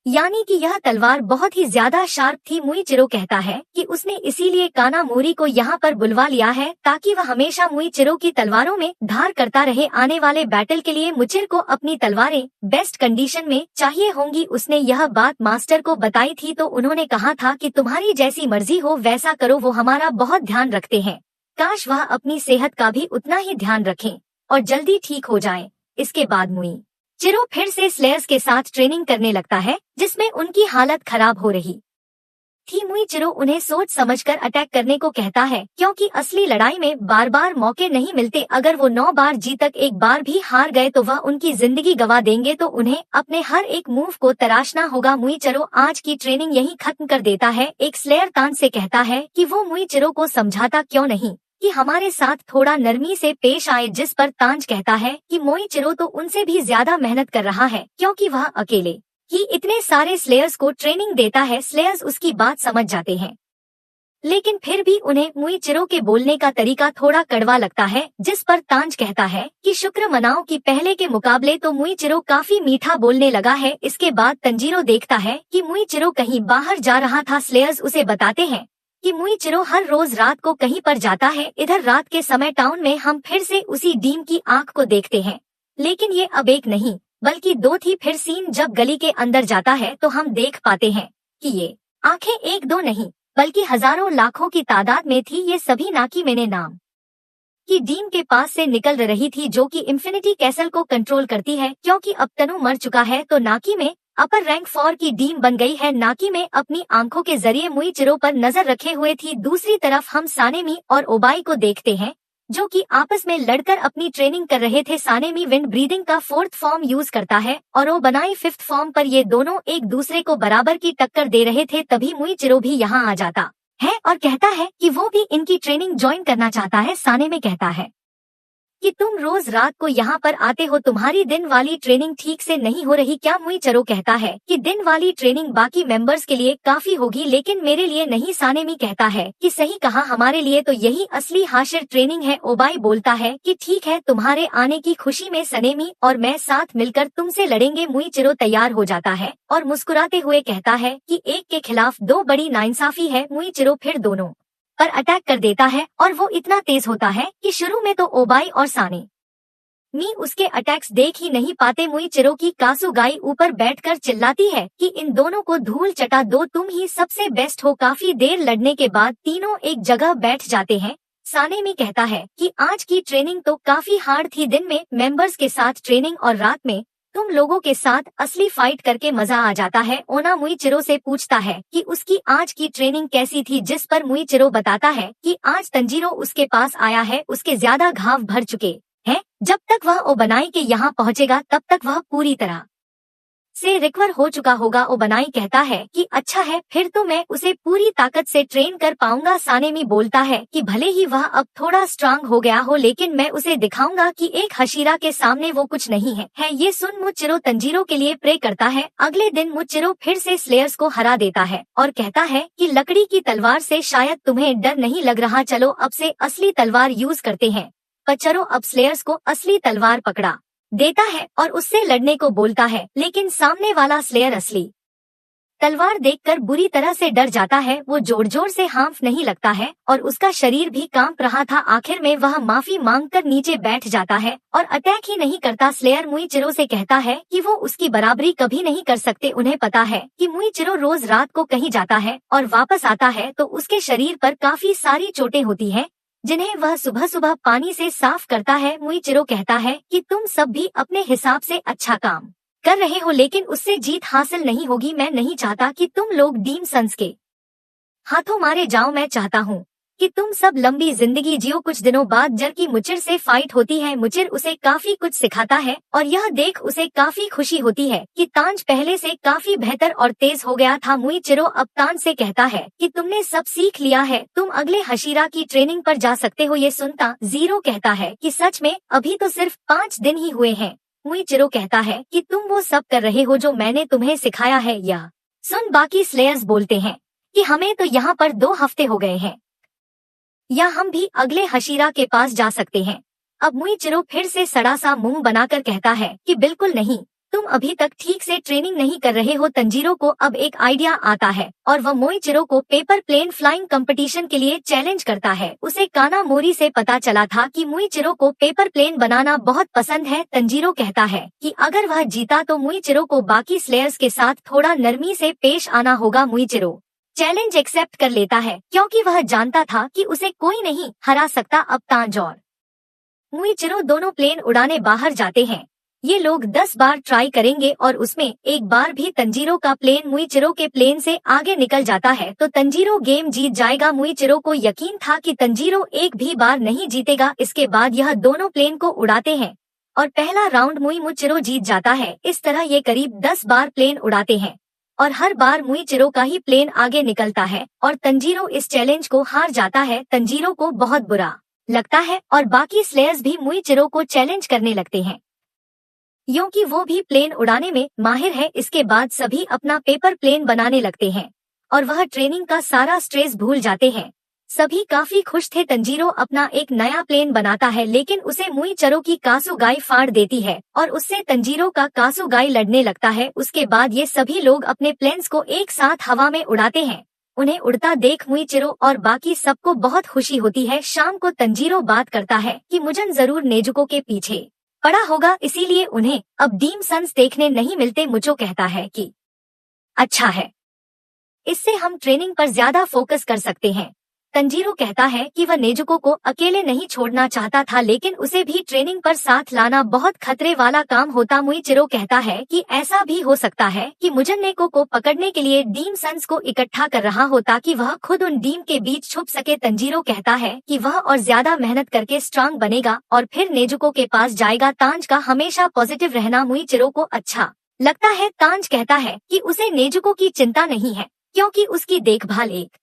यानी कि यह तलवार बहुत ही ज्यादा शार्प थी। मुइचिरो कहता है कि उसने इसीलिए कानामोरी को यहाँ पर बुलवा लिया है ताकि वह हमेशा मुइचिरो की तलवारों में धार करता रहे। आने वाले बैटल के लिए मुचिर को अपनी तलवारें बेस्ट कंडीशन में चाहिए होंगी। उसने यह बात मास्टर को बताई थी तो उन्होंने कहा था कि तुम्हारी जैसी मर्जी हो वैसा करो, वो हमारा बहुत ध्यान रखते हैं। काश वह अपनी सेहत का भी उतना ही ध्यान रखें और जल्दी ठीक हो जाएं। इसके बाद मुइचिरो फिर से स्लेयर्स के साथ ट्रेनिंग करने लगता है जिसमें उनकी हालत खराब हो रही थी। मुइचिरो उन्हें सोच समझकर अटैक करने को कहता है क्योंकि असली लड़ाई में बार बार मौके नहीं मिलते। अगर वो 9 बार जीतक एक बार भी हार गए तो वह उनकी जिंदगी गवा देंगे, तो उन्हें अपने हर एक मूव को तराशना होगा। मुइचिरो आज की ट्रेनिंग यहीं खत्म कर देता है। एक स्लेयर तांज से कहता है कि वो मुइचिरो को समझाता क्यों नहीं कि हमारे साथ थोड़ा नरमी से पेश आए, जिस पर तांज कहता है कि मुइचिरो तो उनसे भी ज्यादा मेहनत कर रहा है क्योंकि वह अकेले ही इतने सारे स्लेयर्स को ट्रेनिंग देता है। स्लेयर्स उसकी बात समझ जाते हैं लेकिन फिर भी उन्हें मुइचिरो के बोलने का तरीका थोड़ा कड़वा लगता है, जिस पर तांज कहता है कि शुक्र मनाओ कि पहले के मुकाबले तो मुइचिरो काफी मीठा बोलने लगा है। इसके बाद तंजीरो देखता है कि मुइचिरो कहीं बाहर जा रहा था। स्लेयर्स उसे बताते हैं कि मुइचिरो हर रोज रात को कहीं पर जाता है। इधर रात के समय टाउन में हम फिर से उसी डीम की आंख को देखते हैं, लेकिन ये अब एक नहीं बल्कि 2 थी। फिर सीन जब गली के अंदर जाता है तो हम देख पाते हैं कि ये आंखें 1-2 नहीं बल्कि हजारों लाखों की तादाद में थी। ये सभी नाकी मैंने नाम की डीम के पास से निकल रही थी जो कि इंफिनिटी कैसल को कंट्रोल करती है। क्योंकि अब तनु मर चुका है तो नाकी में अपर रैंक 4 की डीम बन गई है। नाकी में अपनी आंखों के जरिए मुइचिरो पर नजर रखे हुए थी। दूसरी तरफ हम सानेमी और ओबाई को देखते हैं जो कि आपस में लड़कर अपनी ट्रेनिंग कर रहे थे। सानेमी विंड ब्रीदिंग का 4th फॉर्म यूज करता है और ओबनाई 5th फॉर्म पर। ये दोनों एक दूसरे को बराबर की टक्कर दे रहे थे। तभी मुइचिरो भी यहाँ आ जाता है और कहता है कि वो भी इनकी ट्रेनिंग ज्वाइन करना चाहता है। सानेमी कहता है कि तुम रोज रात को यहाँ पर आते हो, तुम्हारी दिन वाली ट्रेनिंग ठीक से नहीं हो रही क्या? मुइचिरो कहता है कि दिन वाली ट्रेनिंग बाकी मेंबर्स के लिए काफी होगी लेकिन मेरे लिए नहीं। सानेमी कहता है कि सही कहा, हमारे लिए तो यही असली हाशिर ट्रेनिंग है। ओबाई बोलता है कि ठीक है, तुम्हारे आने की खुशी में सनेमी और मैं साथ मिलकर तुमसे लड़ेंगे। मुइचिरो तैयार हो जाता है और मुस्कुराते हुए कहता है कि एक के खिलाफ 2 बड़ी नाइंसाफी है। मुइचिरो फिर दोनों पर अटैक कर देता है और वो इतना तेज होता है कि शुरू में तो ओबाई और सानेमी उसके अटैक्स देख ही नहीं पाते। मुइचिरो की कासुगाई ऊपर बैठकर चिल्लाती है कि इन दोनों को धूल चटा दो, तुम ही सबसे बेस्ट हो। काफी देर लड़ने के बाद तीनों एक जगह बैठ जाते हैं। सानेमी कहता है कि आज की ट्रेनिंग तो काफी हार्ड थी। दिन में मेंबर्स के साथ ट्रेनिंग और रात में तुम लोगों के साथ असली फाइट करके मजा आ जाता है। ओना मुइचिरो से पूछता है कि उसकी आज की ट्रेनिंग कैसी थी, जिस पर मुइचिरो बताता है कि आज तंजीरो उसके पास आया है, उसके ज्यादा घाव भर चुके हैं। जब तक वह ओबनाई के यहाँ पहुँचेगा तब तक वह पूरी तरह से रिकवर हो चुका होगा। ओबनाई कहता है कि अच्छा है, फिर तो मैं उसे पूरी ताकत से ट्रेन कर पाऊंगा। सानेमी बोलता है कि भले ही वह अब थोड़ा स्ट्रांग हो गया हो, लेकिन मैं उसे दिखाऊंगा कि एक हशीरा के सामने वो कुछ नहीं है। ये सुन मुचिरो तंजीरो के लिए प्रे करता है। अगले दिन मुचिरो फिर से स्लेयर्स को हरा देता है और कहता है कि लकड़ी की तलवार से शायद तुम्हें डर नहीं लग रहा, चलो अब से असली तलवार यूज करते हैं। पचरो अब स्लेयर्स को असली तलवार पकड़ा देता है और उससे लड़ने को बोलता है, लेकिन सामने वाला स्लेयर असली तलवार देखकर बुरी तरह से डर जाता है। वो जोर जोर से हांफ नहीं लगता है और उसका शरीर भी कांप रहा था। आखिर में वह माफी मांगकर नीचे बैठ जाता है और अटैक ही नहीं करता। स्लेयर मुइचिरो से कहता है कि वो उसकी बराबरी कभी नहीं कर सकते। उन्हें पता है कि मुइचिरो रोज रात को कहीं जाता है और वापस आता है तो उसके शरीर पर काफी सारी चोटें होती हैं, जिन्हें वह सुबह सुबह पानी से साफ करता है। मुइचिरो कहता है कि तुम सब भी अपने हिसाब से अच्छा काम कर रहे हो, लेकिन उससे जीत हासिल नहीं होगी। मैं नहीं चाहता कि तुम लोग डीम सन्स के हाथों मारे जाओ। मैं चाहता हूँ कि तुम सब लंबी जिंदगी जियो। कुछ दिनों बाद जर की मुचिर से फाइट होती है। मुचिर उसे काफी कुछ सिखाता है और यह देख उसे काफी खुशी होती है कि तांज पहले से काफी बेहतर और तेज हो गया था। मुइचिरो अब तांज से कहता है कि तुमने सब सीख लिया है, तुम अगले हशीरा की ट्रेनिंग पर जा सकते हो। ये सुनता जीरो कहता है कि सच में अभी तो सिर्फ 5 दिन ही हुए हैं। मुइचिरो कहता है कि तुम वो सब कर रहे हो जो मैंने तुम्हें सिखाया है। यह सुन बाकी स्लेयर्स बोलते हैं कि हमें तो यहाँ पर 2 हफ्ते हो गए हैं, या हम भी अगले हशीरा के पास जा सकते हैं। अब मुइचिरो फिर से सड़ा सा मुंह बनाकर कहता है कि बिल्कुल नहीं, तुम अभी तक ठीक से ट्रेनिंग नहीं कर रहे हो। तंजीरो को अब एक आइडिया आता है और वह मुइचिरो को पेपर प्लेन फ्लाइंग कंपटीशन के लिए चैलेंज करता है। उसे कानामोरी से पता चला था कि मुइचिरो को पेपर प्लेन बनाना बहुत पसंद है। तंजीरो कहता है कि अगर वह जीता तो मुइचिरो को बाकी स्लेयर्स के साथ थोड़ा नरमी से पेश आना होगा। मुइचिरो चैलेंज एक्सेप्ट कर लेता है क्योंकि वह जानता था कि उसे कोई नहीं हरा सकता। अब तांज और मुइचिरो दोनों प्लेन उड़ाने बाहर जाते हैं। ये लोग 10 बार ट्राई करेंगे और उसमें एक बार भी तंजीरो का प्लेन मुइचिरो के प्लेन से आगे निकल जाता है तो तंजीरो गेम जीत जाएगा। मुइचिरो को यकीन था कि तंजीरो एक भी बार नहीं जीतेगा। इसके बाद यह दोनों प्लेन को उड़ाते हैं और पहला राउंड मुइचिरो जीत जाता है। इस तरह ये करीब 10 बार प्लेन उड़ाते हैं और हर बार मुइचिरो का ही प्लेन आगे निकलता है और तंजीरो इस चैलेंज को हार जाता है। तंजीरो को बहुत बुरा लगता है और बाकी स्लेयर्स भी मुइचिरो को चैलेंज करने लगते हैं क्योंकि वो भी प्लेन उड़ाने में माहिर है। इसके बाद सभी अपना पेपर प्लेन बनाने लगते हैं और वह ट्रेनिंग का सारा स्ट्रेस भूल जाते हैं। सभी काफी खुश थे। तंजीरो अपना एक नया प्लेन बनाता है, लेकिन उसे मुइचिरो की कासुगाई फाड़ देती है और उससे तंजीरो का कासुगाई लड़ने लगता है। उसके बाद ये सभी लोग अपने प्लेन्स को एक साथ हवा में उड़ाते हैं। उन्हें उड़ता देख मुइचिरो और बाकी सबको बहुत खुशी होती है। शाम को तंजीरो बात करता है कि मुजन जरूर नेजुको के पीछे पड़ा होगा, इसीलिए उन्हें अब डीम सन्स देखने नहीं मिलते। मुचो कहता है कि अच्छा है, इससे हम ट्रेनिंग पर ज्यादा फोकस कर सकते हैं। तंजीरो कहता है कि वह नेजुको को अकेले नहीं छोड़ना चाहता था, लेकिन उसे भी ट्रेनिंग पर साथ लाना बहुत खतरे वाला काम होता। मुइचिरो कहता है कि ऐसा भी हो सकता है कि मुजन नेको को पकड़ने के लिए डीम सन्स को इकट्ठा कर रहा हो ताकि वह खुद उन डीम के बीच छुप सके। तंजीरो कहता है कि वह और ज्यादा मेहनत करके स्ट्रांग बनेगा और फिर नेजुको के पास जाएगा। तांज का हमेशा पॉजिटिव रहना मुइचिरो को अच्छा लगता है। तांज कहता है कि उसे नेजुको की चिंता नहीं है क्योंकि उसकी देखभाल एक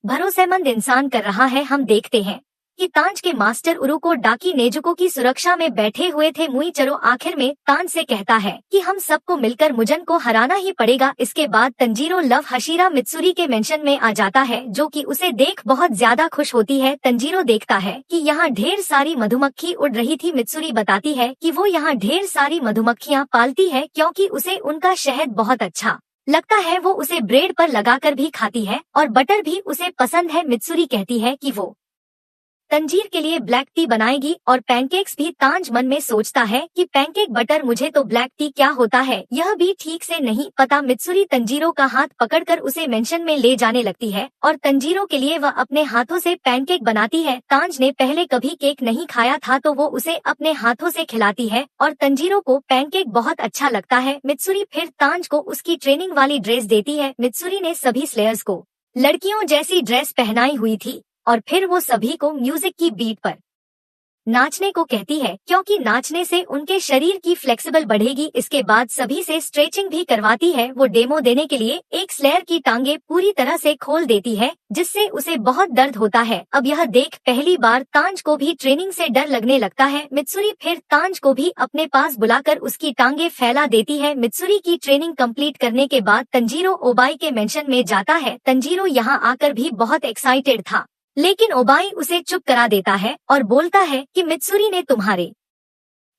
भरोसेमंद इंसान कर रहा है। हम देखते हैं कि तांज के मास्टर उरुको डाकी नेजुको की सुरक्षा में बैठे हुए थे। मुइचिरो आखिर में तांज से कहता है कि हम सबको मिलकर मुजन को हराना ही पड़ेगा। इसके बाद तंजीरो लव हशीरा मित्सुरी के मेंशन में आ जाता है, जो कि उसे देख बहुत ज्यादा खुश होती है। तंजीरो देखता है कि यहाँ ढेर सारी मधुमक्खी उड़ रही थी। मित्सुरी बताती है कि वो यहाँ ढेर सारी मधुमक्खियाँ पालती है क्योंकि उसे उनका शहद बहुत अच्छा लगता है। वो उसे ब्रेड पर लगाकर भी खाती है और बटर भी उसे पसंद है। मित्सुरी कहती है कि वो तंजीर के लिए ब्लैक टी बनाएगी और पैनकेक्स भी। तांज मन में सोचता है कि पैनकेक बटर, मुझे तो ब्लैक टी क्या होता है यह भी ठीक से नहीं पता। मित्सुरी तंजीरो का हाथ पकड़कर उसे मेंशन में ले जाने लगती है और तंजीरो के लिए वह अपने हाथों से पैनकेक बनाती है। तांज ने पहले कभी केक नहीं खाया था तो वो उसे अपने हाथों से खिलाती है और तंजीरो को पैनकेक बहुत अच्छा लगता है। मित्सुरी फिर तांज को उसकी ट्रेनिंग वाली ड्रेस देती है। मित्सुरी ने सभी स्लेयर्स को लड़कियों जैसी ड्रेस पहनाई हुई थी और फिर वो सभी को म्यूजिक की बीट पर नाचने को कहती है क्योंकि नाचने से उनके शरीर की फ्लेक्सिबल बढ़ेगी। इसके बाद सभी से स्ट्रेचिंग भी करवाती है। वो डेमो देने के लिए एक स्लेयर की टांगे पूरी तरह से खोल देती है, जिससे उसे बहुत दर्द होता है। अब यह देख पहली बार तांज को भी ट्रेनिंग से डर लगने लगता है। मित्सुरी फिर तांज को भी अपने पास बुलाकर उसकी टांगे फैला देती है। मित्सुरी की ट्रेनिंग कंप्लीट करने के बाद तंजीरो ओबाई के मेंशन में जाता है। तंजीरो यहाँ आकर भी बहुत एक्साइटेड था, लेकिन ओबाई उसे चुप करा देता है और बोलता है कि मित्सुरी ने तुम्हारे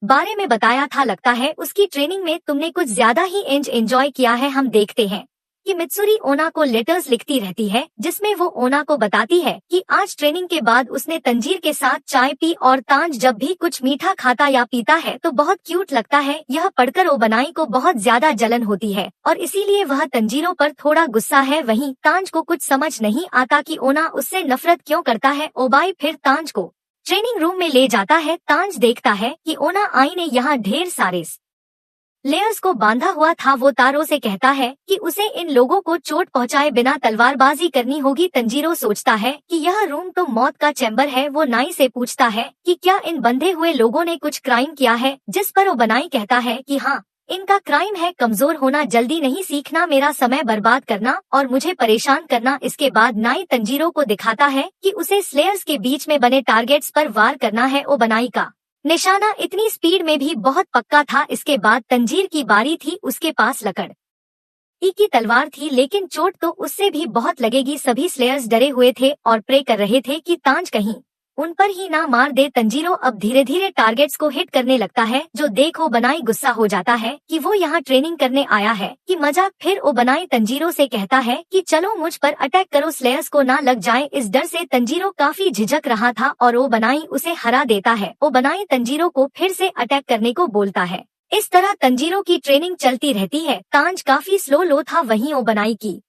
बारे में बताया था, लगता है उसकी ट्रेनिंग में तुमने कुछ ज्यादा ही एंजॉय किया है। हम देखते हैं कि मित्सुरी ओना को लेटर्स लिखती रहती है, जिसमें वो ओना को बताती है कि आज ट्रेनिंग के बाद उसने तंजीर के साथ चाय पी और तांज जब भी कुछ मीठा खाता या पीता है तो बहुत क्यूट लगता है। यह पढ़कर ओबनाई को बहुत ज्यादा जलन होती है और इसीलिए वह तंजीरों पर थोड़ा गुस्सा है। वहीं तांज को कुछ समझ नहीं आता कि ओना उससे नफरत क्यों करता है। ओबाई फिर तांज को ट्रेनिंग रूम में ले जाता है। तांज देखता है कि ओना आई ने यहाँ ढेर सारे लेयर्स को बांधा हुआ था। वो तारो से कहता है कि उसे इन लोगों को चोट पहुंचाए बिना तलवारबाजी करनी होगी। तंजीरो सोचता है कि यह रूम तो मौत का चैम्बर है। वो नाई से पूछता है कि क्या इन बंधे हुए लोगों ने कुछ क्राइम किया है, जिस पर ओबनाई कहता है कि हाँ, इनका क्राइम है कमजोर होना, जल्दी नहीं सीखना, मेरा समय बर्बाद करना और मुझे परेशान करना। इसके बाद नाई तंजीरो को दिखाता है कि उसे स्लेयर्स के बीच में बने टारगेट्स पर वार करना है। ओबनाई का निशाना इतनी स्पीड में भी बहुत पक्का था। इसके बाद तंजीर की बारी थी। उसके पास लकड़ की तलवार थी, लेकिन चोट तो उससे भी बहुत लगेगी। सभी स्लेयर्स डरे हुए थे और प्रे कर रहे थे कि तांज कहीं उन पर ही ना मार दे। तंजीरो अब धीरे धीरे टारगेट्स को हिट करने लगता है, जो देख ओबनाई गुस्सा हो जाता है कि वो यहाँ ट्रेनिंग करने आया है कि मजाक। फिर ओबनाई तंजीरो से कहता है कि चलो मुझ पर अटैक करो, स्लेयर्स को ना लग जाए। इस डर से तंजीरो काफी झिझक रहा था और ओबनाई उसे हरा देता है। ओबनाई तंजीरो को फिर से अटैक करने को बोलता है। इस तरह तंजीरो की ट्रेनिंग चलती रहती है। तांज काफी स्लो लो था, वहीं ओबनाई की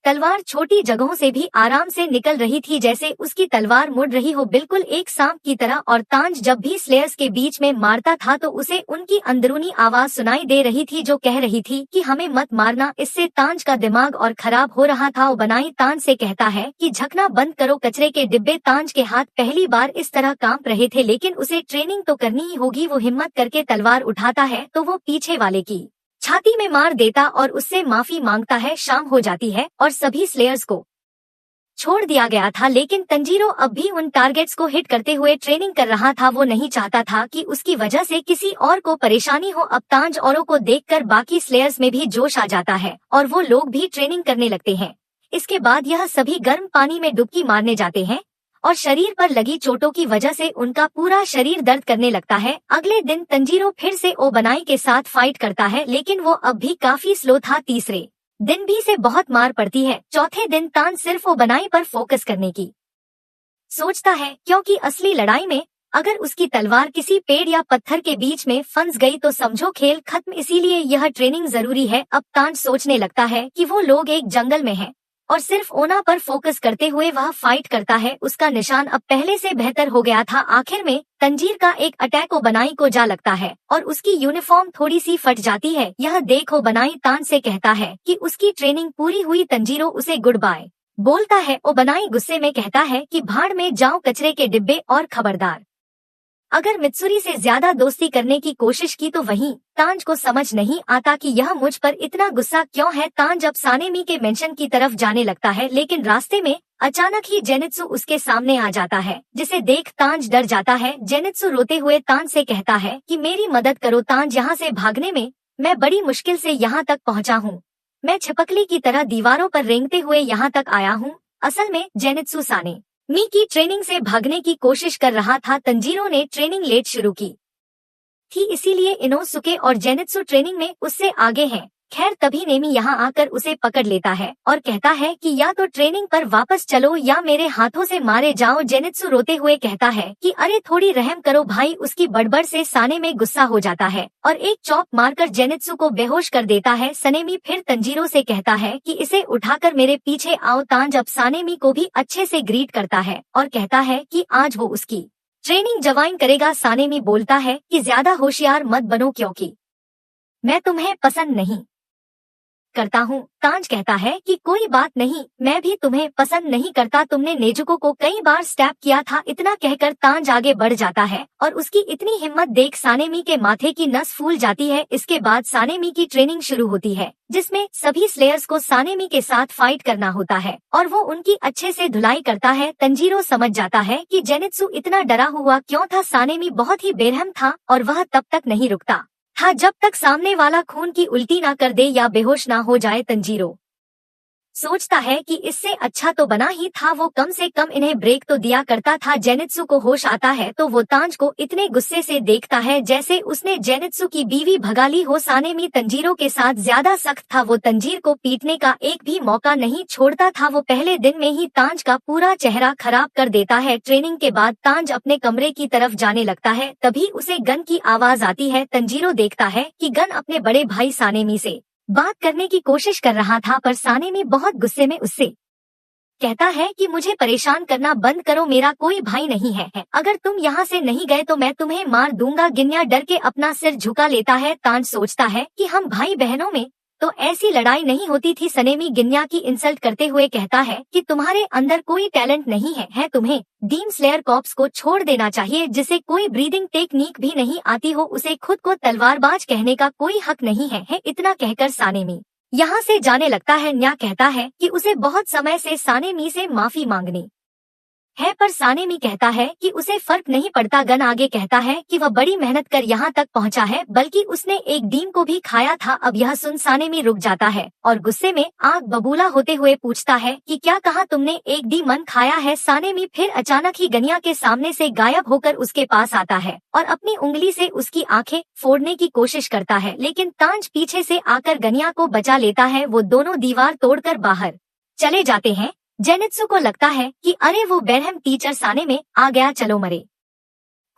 तलवार छोटी जगहों से भी आराम से निकल रही थी, जैसे उसकी तलवार मुड़ रही हो, बिल्कुल एक सांप की तरह। और तांज जब भी स्लेयर्स के बीच में मारता था तो उसे उनकी अंदरूनी आवाज सुनाई दे रही थी, जो कह रही थी कि हमें मत मारना। इससे तांज का दिमाग और खराब हो रहा था। ओबनाई तांज से कहता है कि झकना बंद करो, कचरे के डिब्बे। तांज के हाथ पहली बार इस तरह कांप रहे थे, लेकिन उसे ट्रेनिंग तो करनी ही होगी। वो हिम्मत करके तलवार उठाता है तो वो पीछे वाले की छाती में मार देता और उससे माफी मांगता है। शाम हो जाती है और सभी स्लेयर्स को छोड़ दिया गया था, लेकिन तंजीरो अब भी उन टारगेट्स को हिट करते हुए ट्रेनिंग कर रहा था। वो नहीं चाहता था कि उसकी वजह से किसी और को परेशानी हो। अब तांज औरों को देखकर बाकी स्लेयर्स में भी जोश आ जाता है और वो लोग भी ट्रेनिंग करने लगते हैं। इसके बाद यह सभी गर्म पानी में डुबकी मारने जाते हैं और शरीर पर लगी चोटों की वजह से उनका पूरा शरीर दर्द करने लगता है। अगले दिन तंजीरो फिर से ओबनाई के साथ फाइट करता है, लेकिन वो अब भी काफी स्लो था। तीसरे दिन भी से बहुत मार पड़ती है। चौथे दिन तांज सिर्फ ओबनाई पर फोकस करने की सोचता है, क्योंकि असली लड़ाई में अगर उसकी तलवार किसी पेड़ या पत्थर के बीच में फंस गई तो समझो खेल खत्म। इसीलिए यह ट्रेनिंग जरूरी है। अब तांज सोचने लगता है कि वो लोग एक जंगल में हैं और सिर्फ ओना पर फोकस करते हुए वह फाइट करता है। उसका निशान अब पहले से बेहतर हो गया था। आखिर में तंजीर का एक अटैक ओबनाई को जा लगता है और उसकी यूनिफॉर्म थोड़ी सी फट जाती है। यह देख ओबनाई तांज से कहता है कि उसकी ट्रेनिंग पूरी हुई। तंजीरो उसे गुड बाय बोलता है। ओबनाई गुस्से में कहता है कि भाड़ में जाओ कचरे के डिब्बे, और खबरदार अगर मित्सुरी से ज्यादा दोस्ती करने की कोशिश की तो वहीं तांज को समझ नहीं आता कि यह मुझ पर इतना गुस्सा क्यों है। तांज अब सानेमी के मेंशन की तरफ जाने लगता है, लेकिन रास्ते में अचानक ही जेनित्सु उसके सामने आ जाता है, जिसे देख तांज डर जाता है। जेनित्सु रोते हुए तांज से कहता है कि मेरी मदद करो तांज, यहाँ से भागने में मैं बड़ी मुश्किल से यहाँ तक पहुँचा हूँ। मैं छिपकली की तरह दीवारों पर रेंगते हुए यहाँ तक आया हूँ। असल में जेनित्सु सानेमी की ट्रेनिंग से भागने की कोशिश कर रहा था। तंजीरो ने ट्रेनिंग लेट शुरू की थी, इसीलिए इनोसुके और जेनित्सु ट्रेनिंग में उससे आगे हैं। खैर तभी नेमी यहाँ आकर उसे पकड़ लेता है और कहता है कि या तो ट्रेनिंग पर वापस चलो या मेरे हाथों से मारे जाओ। जेनित्सु रोते हुए कहता है कि अरे थोड़ी रहम करो भाई। उसकी बड़बड़ से साने में गुस्सा हो जाता है और एक चॉप मारकर जेनित्सु को बेहोश कर देता है। सनेमी फिर तंजीरो से कहता है कि इसे उठाकर मेरे पीछे आओ। तांज अब सानेमी को भी अच्छे से ग्रीट करता है और कहता है कि आज वो उसकी ट्रेनिंग ज्वाइन करेगा। सानेमी बोलता है कि ज्यादा होशियार मत बनो क्योंकि मैं तुम्हें पसंद नहीं करता हूँ। तांज कहता है कि कोई बात नहीं, मैं भी तुम्हें पसंद नहीं करता, तुमने नेजुको को कई बार स्टैप किया था। इतना कहकर तांज आगे बढ़ जाता है और उसकी इतनी हिम्मत देख सानेमी के माथे की नस फूल जाती है। इसके बाद सानेमी की ट्रेनिंग शुरू होती है, जिसमें सभी स्लेयर्स को सानेमी के साथ फाइट करना होता है और वो उनकी अच्छे से धुलाई करता है। तंजीरो समझ जाता है कि जेनित्सु इतना डरा हुआ क्यों था। सानेमी बहुत ही बेरहम था और वह तब तक नहीं रुकता था जब तक सामने वाला खून की उल्टी ना कर दे या बेहोश ना हो जाए। तंजीरो सोचता है कि इससे अच्छा तो बना ही था, वो कम से कम इन्हें ब्रेक तो दिया करता था। जेनित्सु को होश आता है तो वो तांज को इतने गुस्से से देखता है जैसे उसने जेनित्सु की बीवी भगा ली हो। सानेमी तंजीरो के साथ ज्यादा सख्त था, वो तंजीर को पीटने का एक भी मौका नहीं छोड़ता था। वो पहले दिन में ही तांज का पूरा चेहरा खराब कर देता है। ट्रेनिंग के बाद तांज अपने कमरे की तरफ जाने लगता है, तभी उसे गन की आवाज आती है। तंजीरो देखता है कि गन अपने बड़े भाई सानेमी से बात करने की कोशिश कर रहा था, पर सानेमी बहुत गुस्से में उससे कहता है कि मुझे परेशान करना बंद करो, मेरा कोई भाई नहीं है, अगर तुम यहाँ से नहीं गए तो मैं तुम्हें मार दूंगा। गिन्या डर के अपना सिर झुका लेता है। तांज सोचता है कि हम भाई बहनों में तो ऐसी लड़ाई नहीं होती थी। सनेमी गिन्या की इंसल्ट करते हुए कहता है कि तुम्हारे अंदर कोई टैलेंट नहीं है, तुम्हें डीम स्लेयर कॉर्प्स को छोड़ देना चाहिए। जिसे कोई ब्रीदिंग टेक्निक भी नहीं आती हो उसे खुद को तलवारबाज कहने का कोई हक नहीं है। इतना कहकर सानेमी यहाँ से जाने लगता है। न्या कहता है कि उसे बहुत समय से सानेमी से माफी मांगनी है, पर सानेमी कहता है कि उसे फर्क नहीं पड़ता। गन आगे कहता है कि वह बड़ी मेहनत कर यहाँ तक पहुँचा है, बल्कि उसने एक डीम को भी खाया था। अब यह सुन सानेमी रुक जाता है और गुस्से में आग बबूला होते हुए पूछता है कि क्या कहा तुमने, एक डी मन खाया है? सानेमी फिर अचानक ही गनिया के सामने से गायब होकर उसके पास आता है और अपनी उंगली से उसकी आंखें फोड़ने की कोशिश करता है, लेकिन तांज पीछे से आकर गनिया को बचा लेता है। वो दोनों दीवार तोड़कर बाहर चले जाते हैं। जेनित्सु को लगता है कि अरे वो बेरहम टीचर साने में आ गया, चलो मरे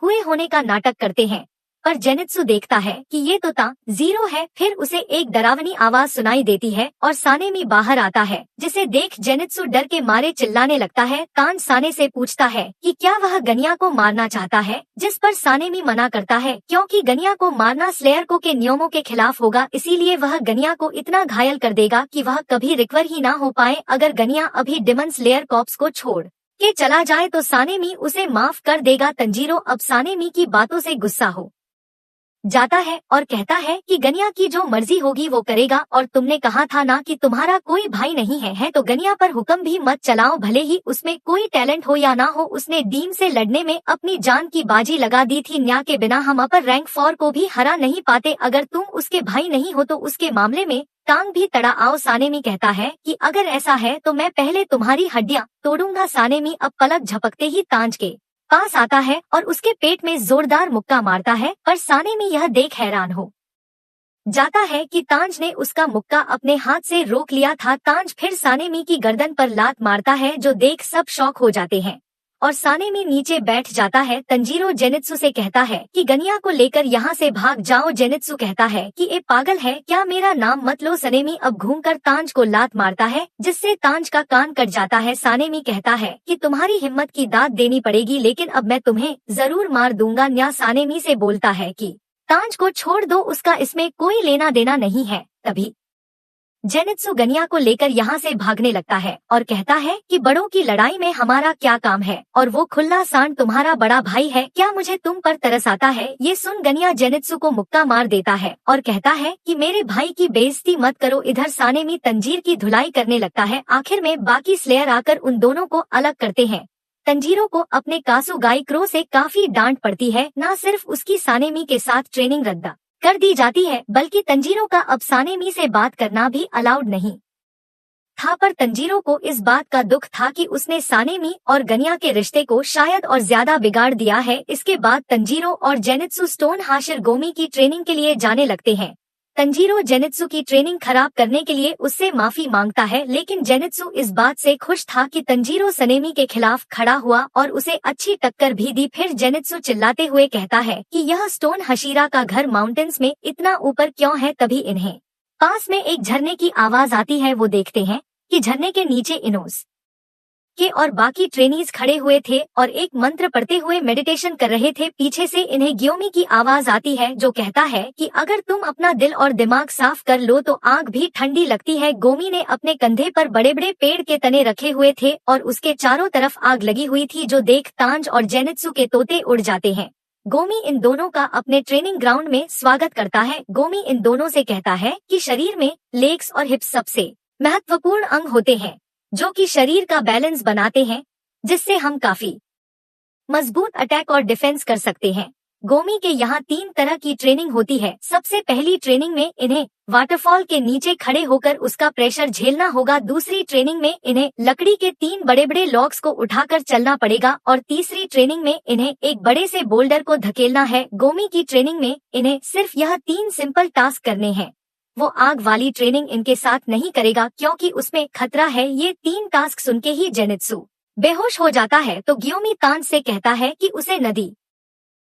हुए होने का नाटक करते हैं। पर जेनित्सु देखता है कि ये तो जीरो है। फिर उसे एक डरावनी आवाज सुनाई देती है और सानेमी बाहर आता है, जिसे देख जेनित्सु डर के मारे चिल्लाने लगता है। तांज साने से पूछता है कि क्या वह गनिया को मारना चाहता है, जिस पर सानेमी मना करता है क्योंकि गनिया को मारना स्लेयर को के नियमों के खिलाफ होगा, इसीलिए वह गनिया को इतना घायल कर देगा कि वह कभी रिकवर ही ना हो पाए। अगर गनिया अभी डिमन स्लेयर कॉर्प्स को छोड़ के चला जाए तो सानेमी उसे माफ कर देगा। तंजीरो अब सानेमी की बातों से गुस्सा हो जाता है और कहता है कि गनिया की जो मर्जी होगी वो करेगा, और तुमने कहा था ना कि तुम्हारा कोई भाई नहीं है तो गनिया पर हुक्म भी मत चलाओ, भले ही उसमें कोई टैलेंट हो या ना हो। उसने डीम से लड़ने में अपनी जान की बाजी लगा दी थी। न्या के बिना हम अपर रैंक 4 को भी हरा नहीं पाते। अगर तुम उसके भाई नहीं हो तो उसके मामले में टांग भी तड़ा आओ। सानेमी कहता है कि अगर ऐसा है तो मैं पहले तुम्हारी हड्डियां तोड़ूंगा। सानेमी अब पलक झपकते ही तांज के पास आता है और उसके पेट में जोरदार मुक्का मारता है, पर सानेमी यह देख हैरान हो जाता है कि तांज ने उसका मुक्का अपने हाथ से रोक लिया था। तांज फिर सानेमी की गर्दन पर लात मारता है, जो देख सब शॉक हो जाते हैं और सानेमी नीचे बैठ जाता है। तंजीरो जेनित्सु से कहता है कि गनिया को लेकर यहाँ से भाग जाओ। जेनित्सु कहता है कि ये पागल है क्या, मेरा नाम मत लो। सनेमी अब घूमकर तांज को लात मारता है, जिससे तांज का कान कट जाता है। सानेमी कहता है कि तुम्हारी हिम्मत की दाद देनी पड़ेगी, लेकिन अब मैं तुम्हें जरूर मार दूंगा। न्या सानेमी से बोलता है कि तांज को छोड़ दो, उसका इसमें कोई लेना देना नहीं है। तभी जेनित्सु गनिया को लेकर यहाँ से भागने लगता है और कहता है कि बड़ों की लड़ाई में हमारा क्या काम है, और वो खुल्ला सांड तुम्हारा बड़ा भाई है, क्या मुझे तुम पर तरस आता है? ये सुन गनिया जेनित्सु को मुक्का मार देता है और कहता है कि मेरे भाई की बेइज्जती मत करो। इधर सानेमी तंजीर की धुलाई करने लगता है। आखिर में बाकी स्लेयर आकर उन दोनों को अलग करते हैं। तंजीरो को अपने कासुगाई क्रो से काफी डांट पड़ती है। न सिर्फ उसकी सानेमी के साथ ट्रेनिंग रद्द कर दी जाती है, बल्कि तंजीरो का अब सानेमी से बात करना भी अलाउड नहीं था। पर तंजीरो को इस बात का दुख था कि उसने सानेमी और गनिया के रिश्ते को शायद और ज्यादा बिगाड़ दिया है। इसके बाद तंजीरो और जेनित्सु स्टोन हाशिर गोमी की ट्रेनिंग के लिए जाने लगते हैं। तंजीरो जेनित्सु की ट्रेनिंग खराब करने के लिए उससे माफी मांगता है, लेकिन जेनित्सु इस बात से खुश था कि तंजीरो सनेमी के खिलाफ खड़ा हुआ और उसे अच्छी टक्कर भी दी। फिर जेनित्सु चिल्लाते हुए कहता है कि यह स्टोन हशीरा का घर माउंटेन्स में इतना ऊपर क्यों है। तभी इन्हें पास में एक झरने की आवाज आती है। वो देखते हैं कि झरने के नीचे इनोस के और बाकी ट्रेनीज खड़े हुए थे और एक मंत्र पढ़ते हुए मेडिटेशन कर रहे थे। पीछे से इन्हें ग्योमी की आवाज आती है जो कहता है कि अगर तुम अपना दिल और दिमाग साफ कर लो तो आग भी ठंडी लगती है। गोमी ने अपने कंधे पर बड़े बड़े पेड़ के तने रखे हुए थे और उसके चारों तरफ आग लगी हुई थी जो देख तांज और जेनित्सु के तोते उड़ जाते हैं। गोमी इन दोनों का अपने ट्रेनिंग ग्राउंड में स्वागत करता है। गोमी इन दोनों से कहता है कि शरीर में लेग्स और हिप्स सबसे महत्वपूर्ण अंग होते हैं जो कि शरीर का बैलेंस बनाते हैं, जिससे हम काफी मजबूत अटैक और डिफेंस कर सकते हैं। गोमी के यहाँ 3 तरह की ट्रेनिंग होती है। सबसे पहली ट्रेनिंग में इन्हें वाटरफॉल के नीचे खड़े होकर उसका प्रेशर झेलना होगा। दूसरी ट्रेनिंग में इन्हें लकड़ी के 3 बड़े बड़े लॉग्स को उठाकर चलना पड़ेगा और तीसरी ट्रेनिंग में इन्हें एक बड़े से बोल्डर को धकेलना है। गोमी की ट्रेनिंग में इन्हें सिर्फ यह 3 सिंपल टास्क करने हैं। वो आग वाली ट्रेनिंग इनके साथ नहीं करेगा क्योंकि उसमें खतरा है। ये 3 टास्क सुनके ही जेनित्सु बेहोश हो जाता है तो ग्योमी तांज से कहता है कि उसे नदी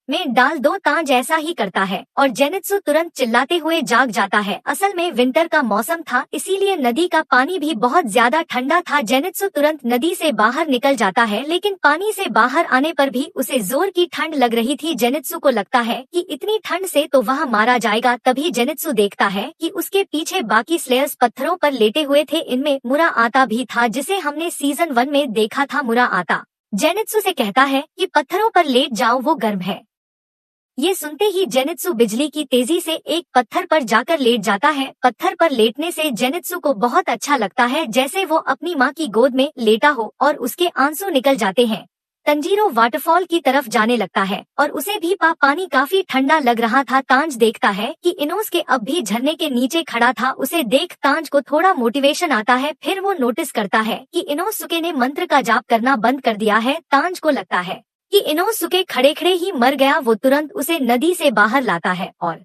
में डाल दो। तांज ऐसा ही करता है और जेनित्सु तुरंत चिल्लाते हुए जाग जाता है। असल में विंटर का मौसम था, इसीलिए नदी का पानी भी बहुत ज्यादा ठंडा था। जेनित्सु तुरंत नदी से बाहर निकल जाता है, लेकिन पानी से बाहर आने पर भी उसे जोर की ठंड लग रही थी। जेनित्सु को लगता है कि इतनी ठंड से तो वह मारा जाएगा। तभी जेनित्सु देखता है कि उसके पीछे बाकी स्लेयर्स पत्थरों पर लेटे हुए थे। इनमें मुरा आता भी था, जिसे हमने सीजन 1 में देखा था। मुरा आता जेनित्सु से कहता है कि पत्थरों पर लेट जाओ, वो गर्म है। ये सुनते ही जेनित्सु बिजली की तेजी से एक पत्थर पर जाकर लेट जाता है। पत्थर पर लेटने से जेनित्सु को बहुत अच्छा लगता है, जैसे वो अपनी माँ की गोद में लेटा हो और उसके आंसू निकल जाते हैं। तंजीरो वाटरफॉल की तरफ जाने लगता है और उसे भी पानी काफी ठंडा लग रहा था। तांज देखता है कि इनोसुके अब भी झरने के नीचे खड़ा था। उसे देख तांज को थोड़ा मोटिवेशन आता है। फिर वो नोटिस करता है कि इनोसुके ने मंत्र का जाप करना बंद कर दिया है। तांज को लगता है कि इनोसुके खड़े खड़े ही मर गया। वो तुरंत उसे नदी से बाहर लाता है और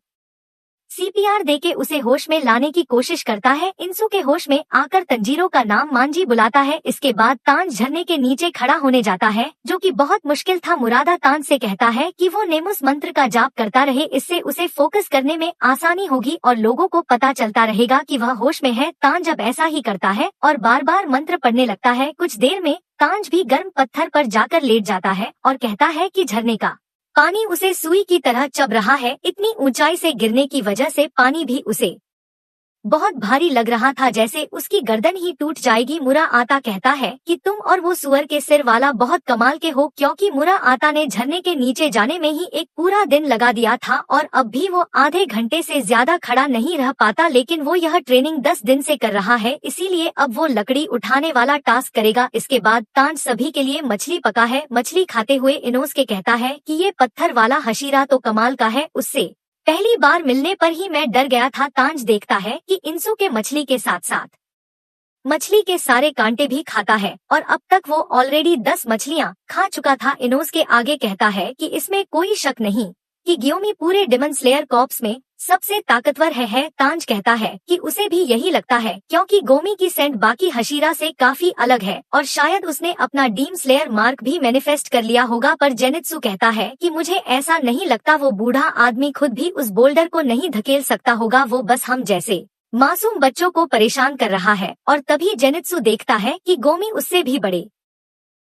सीपीआर देके उसे होश में लाने की कोशिश करता है। इनसुके होश में आकर तंजीरो का नाम मांजी बुलाता है। इसके बाद तांज झरने के नीचे खड़ा होने जाता है, जो कि बहुत मुश्किल था। मुरादा तांज से कहता है कि वो नेमुस मंत्र का जाप करता रहे, इससे उसे फोकस करने में आसानी होगी और लोगों को पता चलता रहेगा कि वह होश में है। तांज अब ऐसा ही करता है और बार बार मंत्र पढ़ने लगता है। कुछ देर में तांज भी गर्म पत्थर पर जाकर लेट जाता है और कहता है कि झरने का पानी उसे सुई की तरह चुभ रहा है। इतनी ऊंचाई से गिरने की वजह से पानी भी उसे बहुत भारी लग रहा था, जैसे उसकी गर्दन ही टूट जाएगी। मुरा आता कहता है कि तुम और वो सुअर के सिर वाला बहुत कमाल के हो, क्योंकि मुरा आता ने झरने के नीचे जाने में ही एक पूरा दिन लगा दिया था और अब भी वो आधे घंटे से ज्यादा खड़ा नहीं रह पाता। लेकिन वो यह ट्रेनिंग 10 दिन से कर रहा है, इसीलिए अब वो लकड़ी उठाने वाला टास्क करेगा। इसके बाद तांज सभी के लिए मछली पका है। मछली खाते हुए इनोसुके कहता है कि ये पत्थर वाला हशीरा तो कमाल का है, उससे पहली बार मिलने पर ही मैं डर गया था। तांज देखता है कि इनसुके मछली के साथ साथ मछली के सारे कांटे भी खाता है और अब तक वो ऑलरेडी 10 मछलियां खा चुका था। इनोसुके आगे कहता है कि इसमें कोई शक नहीं कि ग्योमी पूरे डिमन स्लेयर कॉर्प्स में सबसे ताकतवर है। तांज कहता है कि उसे भी यही लगता है, क्योंकि गोमी की सेंट बाकी हशीरा से काफी अलग है और शायद उसने अपना डीम स्लेयर मार्क भी मैनिफेस्ट कर लिया होगा। पर जेनित्सु कहता है कि मुझे ऐसा नहीं लगता, वो बूढ़ा आदमी खुद भी उस बोल्डर को नहीं धकेल सकता होगा, वो बस हम जैसे मासूम बच्चों को परेशान कर रहा है। और तभी जेनित्सु देखता है कि गोमी उससे भी बड़े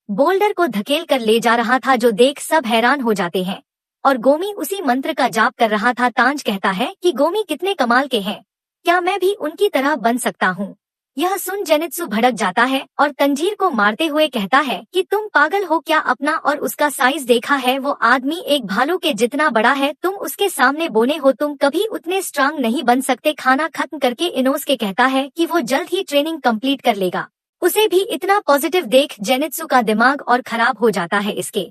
बोल्डर को धकेल कर ले जा रहा था, जो देख सब हैरान हो जाते हैं और गोमी उसी मंत्र का जाप कर रहा था। तांज कहता है कि गोमी कितने कमाल के हैं, क्या मैं भी उनकी तरह बन सकता हूँ? यह सुन जेनित्सु भड़क जाता है और तंजीर को मारते हुए कहता है कि तुम पागल हो क्या? अपना और उसका साइज देखा है? वो आदमी एक भालू के जितना बड़ा है, तुम उसके सामने बोने हो, तुम कभी उतने स्ट्रांग नहीं बन सकते। खाना खत्म करके इनोसुके कहता है कि वो जल्द ही ट्रेनिंग कंप्लीट कर लेगा। उसे भी इतना पॉजिटिव देख जेनित्सु का दिमाग और खराब हो जाता है। इसके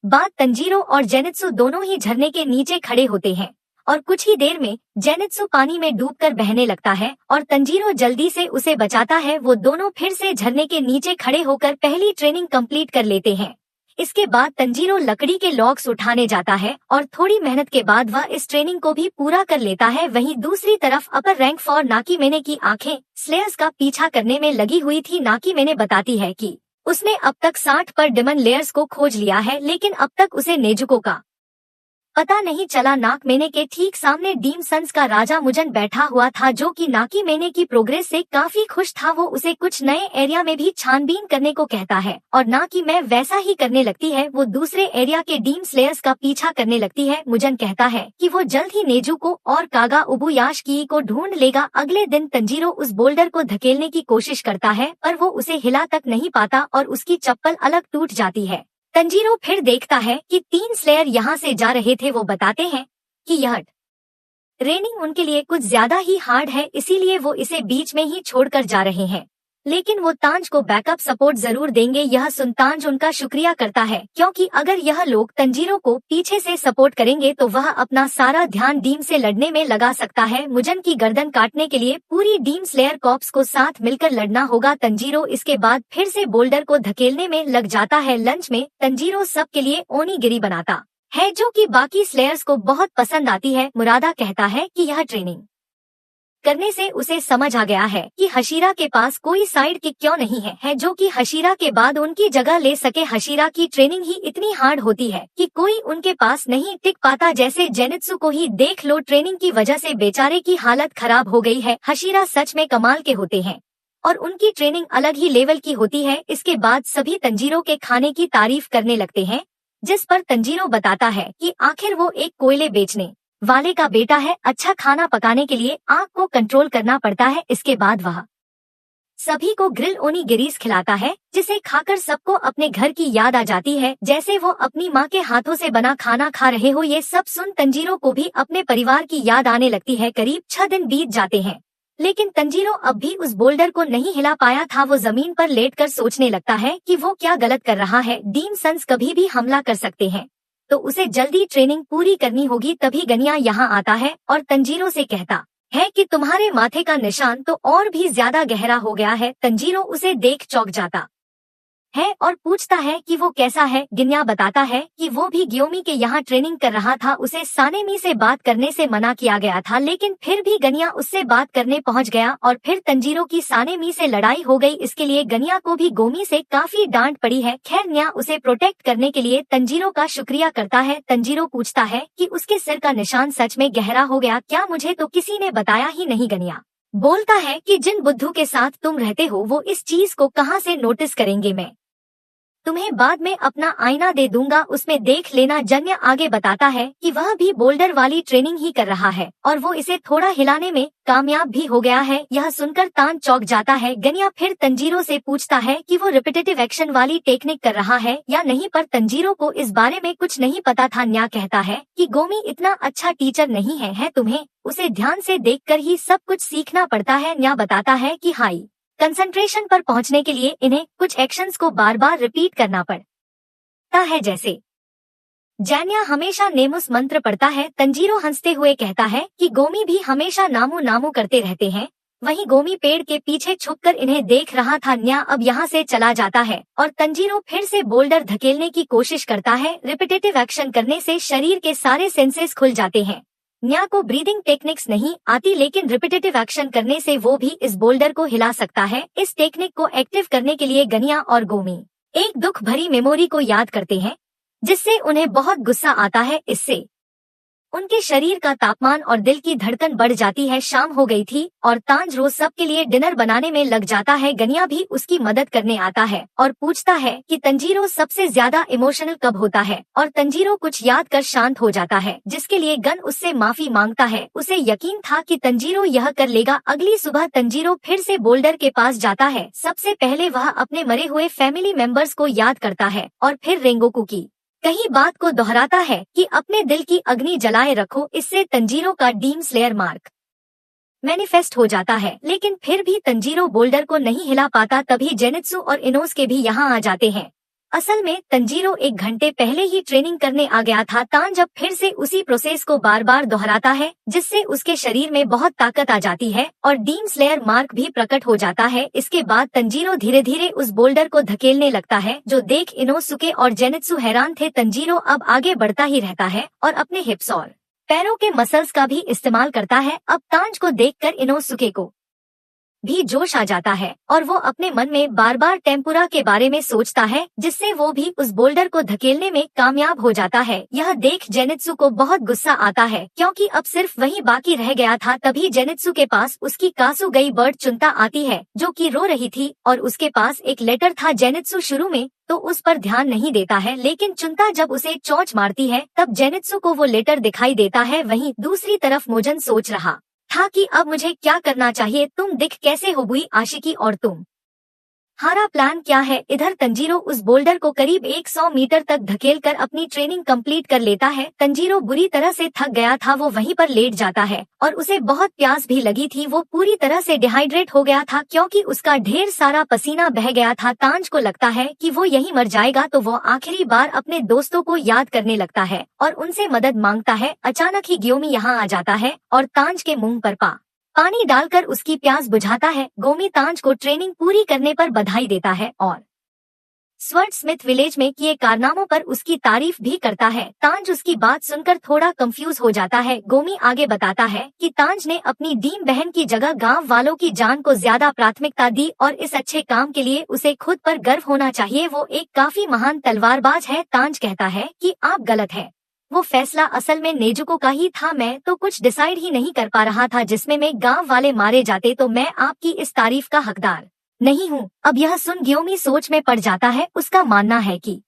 बाद तंजीरो और जेनित्सु दोनों ही झरने के नीचे खड़े होते हैं और कुछ ही देर में जेनित्सु पानी में डूबकर बहने लगता है और तंजीरो जल्दी से उसे बचाता है। वो दोनों फिर से झरने के नीचे खड़े होकर पहली ट्रेनिंग कंप्लीट कर लेते हैं। इसके बाद तंजीरो लकड़ी के लॉग्स उठाने जाता है और थोड़ी मेहनत के बाद वह इस ट्रेनिंग को भी पूरा कर लेता है। वहीं दूसरी तरफ अपर रैंक फॉर नाकीमेने की आंखें स्लेयर्स का पीछा करने में लगी हुई थी। नाकीमेने बताती है कि उसने अब तक 60 पर डिमन लेयर्स को खोज लिया है, लेकिन अब तक उसे नेजुको का पता नहीं चला नाक मेने के ठीक सामने डीम सन्स का राजा मुजन बैठा हुआ था, जो कि नाकी मेने की प्रोग्रेस से काफी खुश था। वो उसे कुछ नए एरिया में भी छानबीन करने को कहता है और नाकी मैं वैसा ही करने लगती है। वो दूसरे एरिया के डीम स्लेयर्स का पीछा करने लगती है। मुजन कहता है कि वो जल्द ही नेजू को और कागा उबुयाशकी को ढूंढ लेगा। अगले दिन तंजीरो उस बोल्डर को धकेलने की कोशिश करता है पर वो उसे हिला तक नहीं पाता और उसकी चप्पल अलग टूट जाती है। तंजीरो फिर देखता है कि 3 स्लेयर यहाँ से जा रहे थे। वो बताते हैं कि यह ट्रेनिंग उनके लिए कुछ ज्यादा ही हार्ड है, इसीलिए वो इसे बीच में ही छोड़कर जा रहे हैं, लेकिन वो तांज को बैकअप सपोर्ट जरूर देंगे। यह सुन तांज उनका शुक्रिया करता है, क्योंकि अगर यह लोग तंजीरो को पीछे से सपोर्ट करेंगे तो वह अपना सारा ध्यान डीम से लड़ने में लगा सकता है। मुजन की गर्दन काटने के लिए पूरी डीम स्लेयर कॉर्प्स को साथ मिलकर लड़ना होगा। तंजीरो इसके बाद फिर से बोल्डर को धकेलने में लग जाता है। लंच में तंजीरो सबके लिए ओनीगिरी बनाता है, जो कि बाकी स्लेयर्स को बहुत पसंद आती है। मुरादा कहता है कि यह ट्रेनिंग करने से उसे समझ आ गया है कि हशीरा के पास कोई साइड किक क्यों नहीं है जो कि हशीरा के बाद उनकी जगह ले सके। हशीरा की ट्रेनिंग ही इतनी हार्ड होती है कि कोई उनके पास नहीं टिक पाता। जैसे जेनित्सु को ही देख लो, ट्रेनिंग की वजह से बेचारे की हालत खराब हो गई है। हशीरा सच में कमाल के होते हैं और उनकी ट्रेनिंग अलग ही लेवल की होती है। इसके बाद सभी तंजीरो के खाने की तारीफ करने लगते हैं, जिस पर तंजीरो बताता है कि आखिर वो एक कोयले बेचने वाले का बेटा है। अच्छा खाना पकाने के लिए आग को कंट्रोल करना पड़ता है। इसके बाद वह सभी को ग्रिल ओनीगिरीज खिलाता है, जिसे खाकर सबको अपने घर की याद आ जाती है, जैसे वो अपनी माँ के हाथों से बना खाना खा रहे हो। ये सब सुन तंजीरो को भी अपने परिवार की याद आने लगती है। करीब 6 दिन बीत जाते हैं, लेकिन तंजीरो अब भी उस बोल्डर को नहीं हिला पाया था। वो जमीन पर लेटकर सोचने लगता है कि वो क्या गलत कर रहा है। डीम सन्स कभी भी हमला कर सकते हैं, तो उसे जल्दी ट्रेनिंग पूरी करनी होगी। तभी गनिया यहाँ आता है और तंजीरो से कहता है कि तुम्हारे माथे का निशान तो और भी ज्यादा गहरा हो गया है। तंजीरो उसे देख चौंक जाता है और पूछता है कि वो कैसा है। गिन्या बताता है कि वो भी ग्योमी के यहाँ ट्रेनिंग कर रहा था। उसे सानेमी से बात करने से मना किया गया था, लेकिन फिर भी गनिया उससे बात करने पहुँच गया और फिर तंजीरो की सानेमी से लड़ाई हो गई। इसके लिए गनिया को भी गोमी से काफी डांट पड़ी है। खैर न्या उसे प्रोटेक्ट करने के लिए तंजीरो का शुक्रिया करता है। तंजीरो पूछता है कि उसके सिर का निशान सच में गहरा हो गया क्या? मुझे तो किसी ने बताया ही नहीं। गनिया बोलता है कि जिन बुद्धू के साथ तुम रहते हो वो इस चीज को कहाँ से नोटिस करेंगे, मैं तुम्हें बाद में अपना आईना दे दूंगा, उसमें देख लेना। जन्य आगे बताता है कि वह भी बोल्डर वाली ट्रेनिंग ही कर रहा है और वो इसे थोड़ा हिलाने में कामयाब भी हो गया है। यह सुनकर तान चौंक जाता है। गनिया फिर तंजीरो से पूछता है कि वो रिपीटेटिव एक्शन वाली टेक्निक कर रहा है या नहीं, पर तंजीरो को इस बारे में कुछ नहीं पता था। न्या कहता है कि गोमी इतना अच्छा टीचर नहीं है तुम्हें उसे ध्यान से देखकर ही सब कुछ सीखना पड़ता है। न्या बताता है कि हाई कंसंट्रेशन पर पहुंचने के लिए इन्हें कुछ एक्शंस को बार बार रिपीट करना पड़ता है, जैसे जैन्या हमेशा नेमुस मंत्र पढ़ता है। तंजीरो हंसते हुए कहता है कि गोमी भी हमेशा नामू नामू करते रहते हैं। वहीं गोमी पेड़ के पीछे छुपकर इन्हें देख रहा था। न्या अब यहाँ से चला जाता है और तंजीरो फिर से बोल्डर धकेलने की कोशिश करता है। रिपीटेटिव एक्शन करने से शरीर के सारे सेंसेस खुल जाते हैं। न्या को ब्रीदिंग टेक्निक्स नहीं आती, लेकिन रिपीटेटिव एक्शन करने से वो भी इस बोल्डर को हिला सकता है। इस टेक्निक को एक्टिव करने के लिए गनिया और गोमी एक दुख भरी मेमोरी को याद करते हैं, जिससे उन्हें बहुत गुस्सा आता है। इससे उनके शरीर का तापमान और दिल की धड़कन बढ़ जाती है। शाम हो गई थी और तांज रोज सबके लिए डिनर बनाने में लग जाता है। गनिया भी उसकी मदद करने आता है और पूछता है कि तंजीरो सबसे ज्यादा इमोशनल कब होता है, और तंजीरो कुछ याद कर शांत हो जाता है, जिसके लिए गन उससे माफी मांगता है। उसे यकीन था कि तंजीरो यह कर लेगा। अगली सुबह तंजीरो फिर से बोल्डर के पास जाता है। सबसे पहले वह अपने मरे हुए फैमिली मेंबर्स को याद करता है और फिर रेंगोकू की कही बात को दोहराता है कि अपने दिल की अग्नि जलाए रखो। इससे तंजीरो का डीम स्लेयर मार्क मैनिफेस्ट हो जाता है, लेकिन फिर भी तंजीरो बोल्डर को नहीं हिला पाता। तभी जेनित्सु और इनोसके भी यहाँ आ जाते हैं। असल में तंजीरो 1 घंटे पहले ही ट्रेनिंग करने आ गया था। तान जब फिर से उसी प्रोसेस को बार बार दोहराता है, जिससे उसके शरीर में बहुत ताकत आ जाती है और डीम स्लेयर मार्क भी प्रकट हो जाता है। इसके बाद तंजीरो धीरे धीरे उस बोल्डर को धकेलने लगता है, जो देख इनोसुके और जेनित्सु हैरान थे। तंजीरो अब आगे बढ़ता ही रहता है और अपने हिप्स और पैरों के मसल्स का भी इस्तेमाल करता है। अब तांज को देखकर इनोसुके को भी जोश आ जाता है और वो अपने मन में बार बार टेम्पुरा के बारे में सोचता है, जिससे वो भी उस बोल्डर को धकेलने में कामयाब हो जाता है। यह देख जेनित्सु को बहुत गुस्सा आता है क्योंकि अब सिर्फ वही बाकी रह गया था। तभी जेनित्सु के पास उसकी कासु गई बर्ड चुनता आती है जो कि रो रही थी और उसके पास एक लेटर था। जेनित्सु शुरू में तो उस पर ध्यान नहीं देता है, लेकिन चुनता जब उसे चोंच मारती है तब जेनित्सु को वो लेटर दिखाई देता है। वहीं दूसरी तरफ मोजन सोच रहा था कि अब मुझे क्या करना चाहिए। तुम दिख कैसे हो बुई आशिकी और तुम हमारा प्लान क्या है? इधर तंजीरो उस बोल्डर को करीब 100 मीटर तक धकेलकर अपनी ट्रेनिंग कंप्लीट कर लेता है। तंजीरो बुरी तरह से थक गया था, वो वहीं पर लेट जाता है और उसे बहुत प्यास भी लगी थी। वो पूरी तरह से डिहाइड्रेट हो गया था क्योंकि उसका ढेर सारा पसीना बह गया था। तांज को लगता है कि वो यहीं मर जाएगा, तो वो आखिरी बार अपने दोस्तों को याद करने लगता है और उनसे मदद मांगता है। अचानक ही ग्योमी यहाँ आ जाता है और तांज के मुंह पर पानी डालकर उसकी प्यास बुझाता है। गोमी तांज को ट्रेनिंग पूरी करने पर बधाई देता है और स्वर्ड स्मिथ विलेज में किए कारनामों पर उसकी तारीफ भी करता है। तांज उसकी बात सुनकर थोड़ा कंफ्यूज हो जाता है। गोमी आगे बताता है कि तांज ने अपनी डीम बहन की जगह गांव वालों की जान को ज्यादा प्राथमिकता दी और इस अच्छे काम के लिए उसे खुद पर गर्व होना चाहिए। वो एक काफी महान तलवारबाज है। तांज कहता है कि आप गलत है, वो फैसला असल में नेजुको का ही था। मैं तो कुछ डिसाइड ही नहीं कर पा रहा था। जिसमें में गांव वाले मारे जाते तो मैं आपकी इस तारीफ का हकदार नहीं हूँ। अब यह सुन ग्योमी सोच में पड़ जाता है। उसका मानना है कि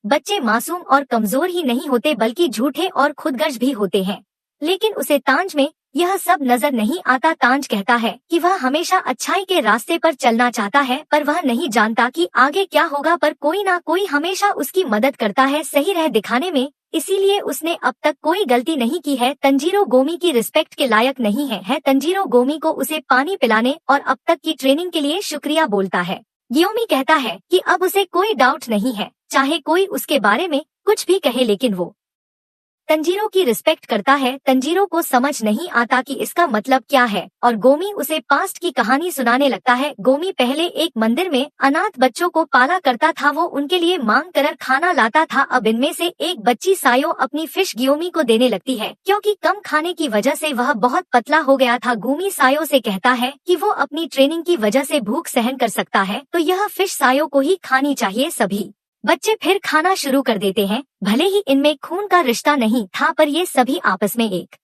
बच्चे मासूम और कमजोर ही नहीं होते बल्कि झूठे और खुदगर्ज भी होते हैं, लेकिन उसे तांज में यह सब नजर नहीं आता। तांज कहता है कि वह हमेशा अच्छाई के रास्ते पर चलना चाहता है, पर वह नहीं जानता कि आगे क्या होगा, पर कोई ना कोई हमेशा उसकी मदद करता है सही राह दिखाने में, इसीलिए उसने अब तक कोई गलती नहीं की है। तंजीरो गोमी की रिस्पेक्ट के लायक नहीं है। तंजीरो गोमी को उसे पानी पिलाने और अब तक की ट्रेनिंग के लिए शुक्रिया बोलता है। ग्योमी कहता है कि अब उसे कोई डाउट नहीं है, चाहे कोई उसके बारे में कुछ भी कहे, लेकिन वो तंजीरो की रिस्पेक्ट करता है। तंजीरो को समझ नहीं आता कि इसका मतलब क्या है और गोमी उसे पास्ट की कहानी सुनाने लगता है। गोमी पहले एक मंदिर में अनाथ बच्चों को पाला करता था, वो उनके लिए मांग कर खाना लाता था। अब इनमें से एक बच्ची सायो अपनी फिश ग्योमी को देने लगती है क्योंकि कम खाने की वजह से वह बहुत पतला हो गया था। गोमी सायो से कहता है कि वो अपनी ट्रेनिंग की वजह से भूख सहन कर सकता है, तो यह फिश सायो को ही खानी चाहिए। सभी बच्चे फिर खाना शुरू कर देते हैं। भले ही इनमें खून का रिश्ता नहीं था, पर ये सभी आपस में एक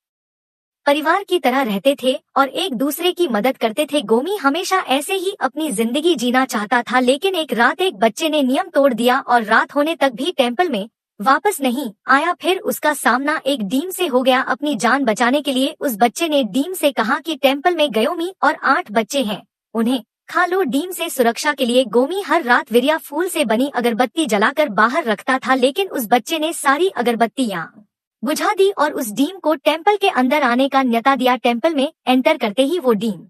परिवार की तरह रहते थे और एक दूसरे की मदद करते थे। गोमी हमेशा ऐसे ही अपनी जिंदगी जीना चाहता था, लेकिन एक रात एक बच्चे ने नियम तोड़ दिया और रात होने तक भी टेम्पल में वापस नहीं आया। फिर उसका सामना एक डीम से हो गया। अपनी जान बचाने के लिए उस बच्चे ने डीम से कहा कि टेम्पल में ग्योमी और 8 बच्चे हैं, उन्हें खा लो। डीम से सुरक्षा के लिए गोमी हर रात विरिया फूल से बनी अगरबत्ती जलाकर बाहर रखता था, लेकिन उस बच्चे ने सारी अगरबत्तियां बुझा दी और उस डीम को टेम्पल के अंदर आने का न्यौता दिया। टेम्पल में एंटर करते ही वो डीम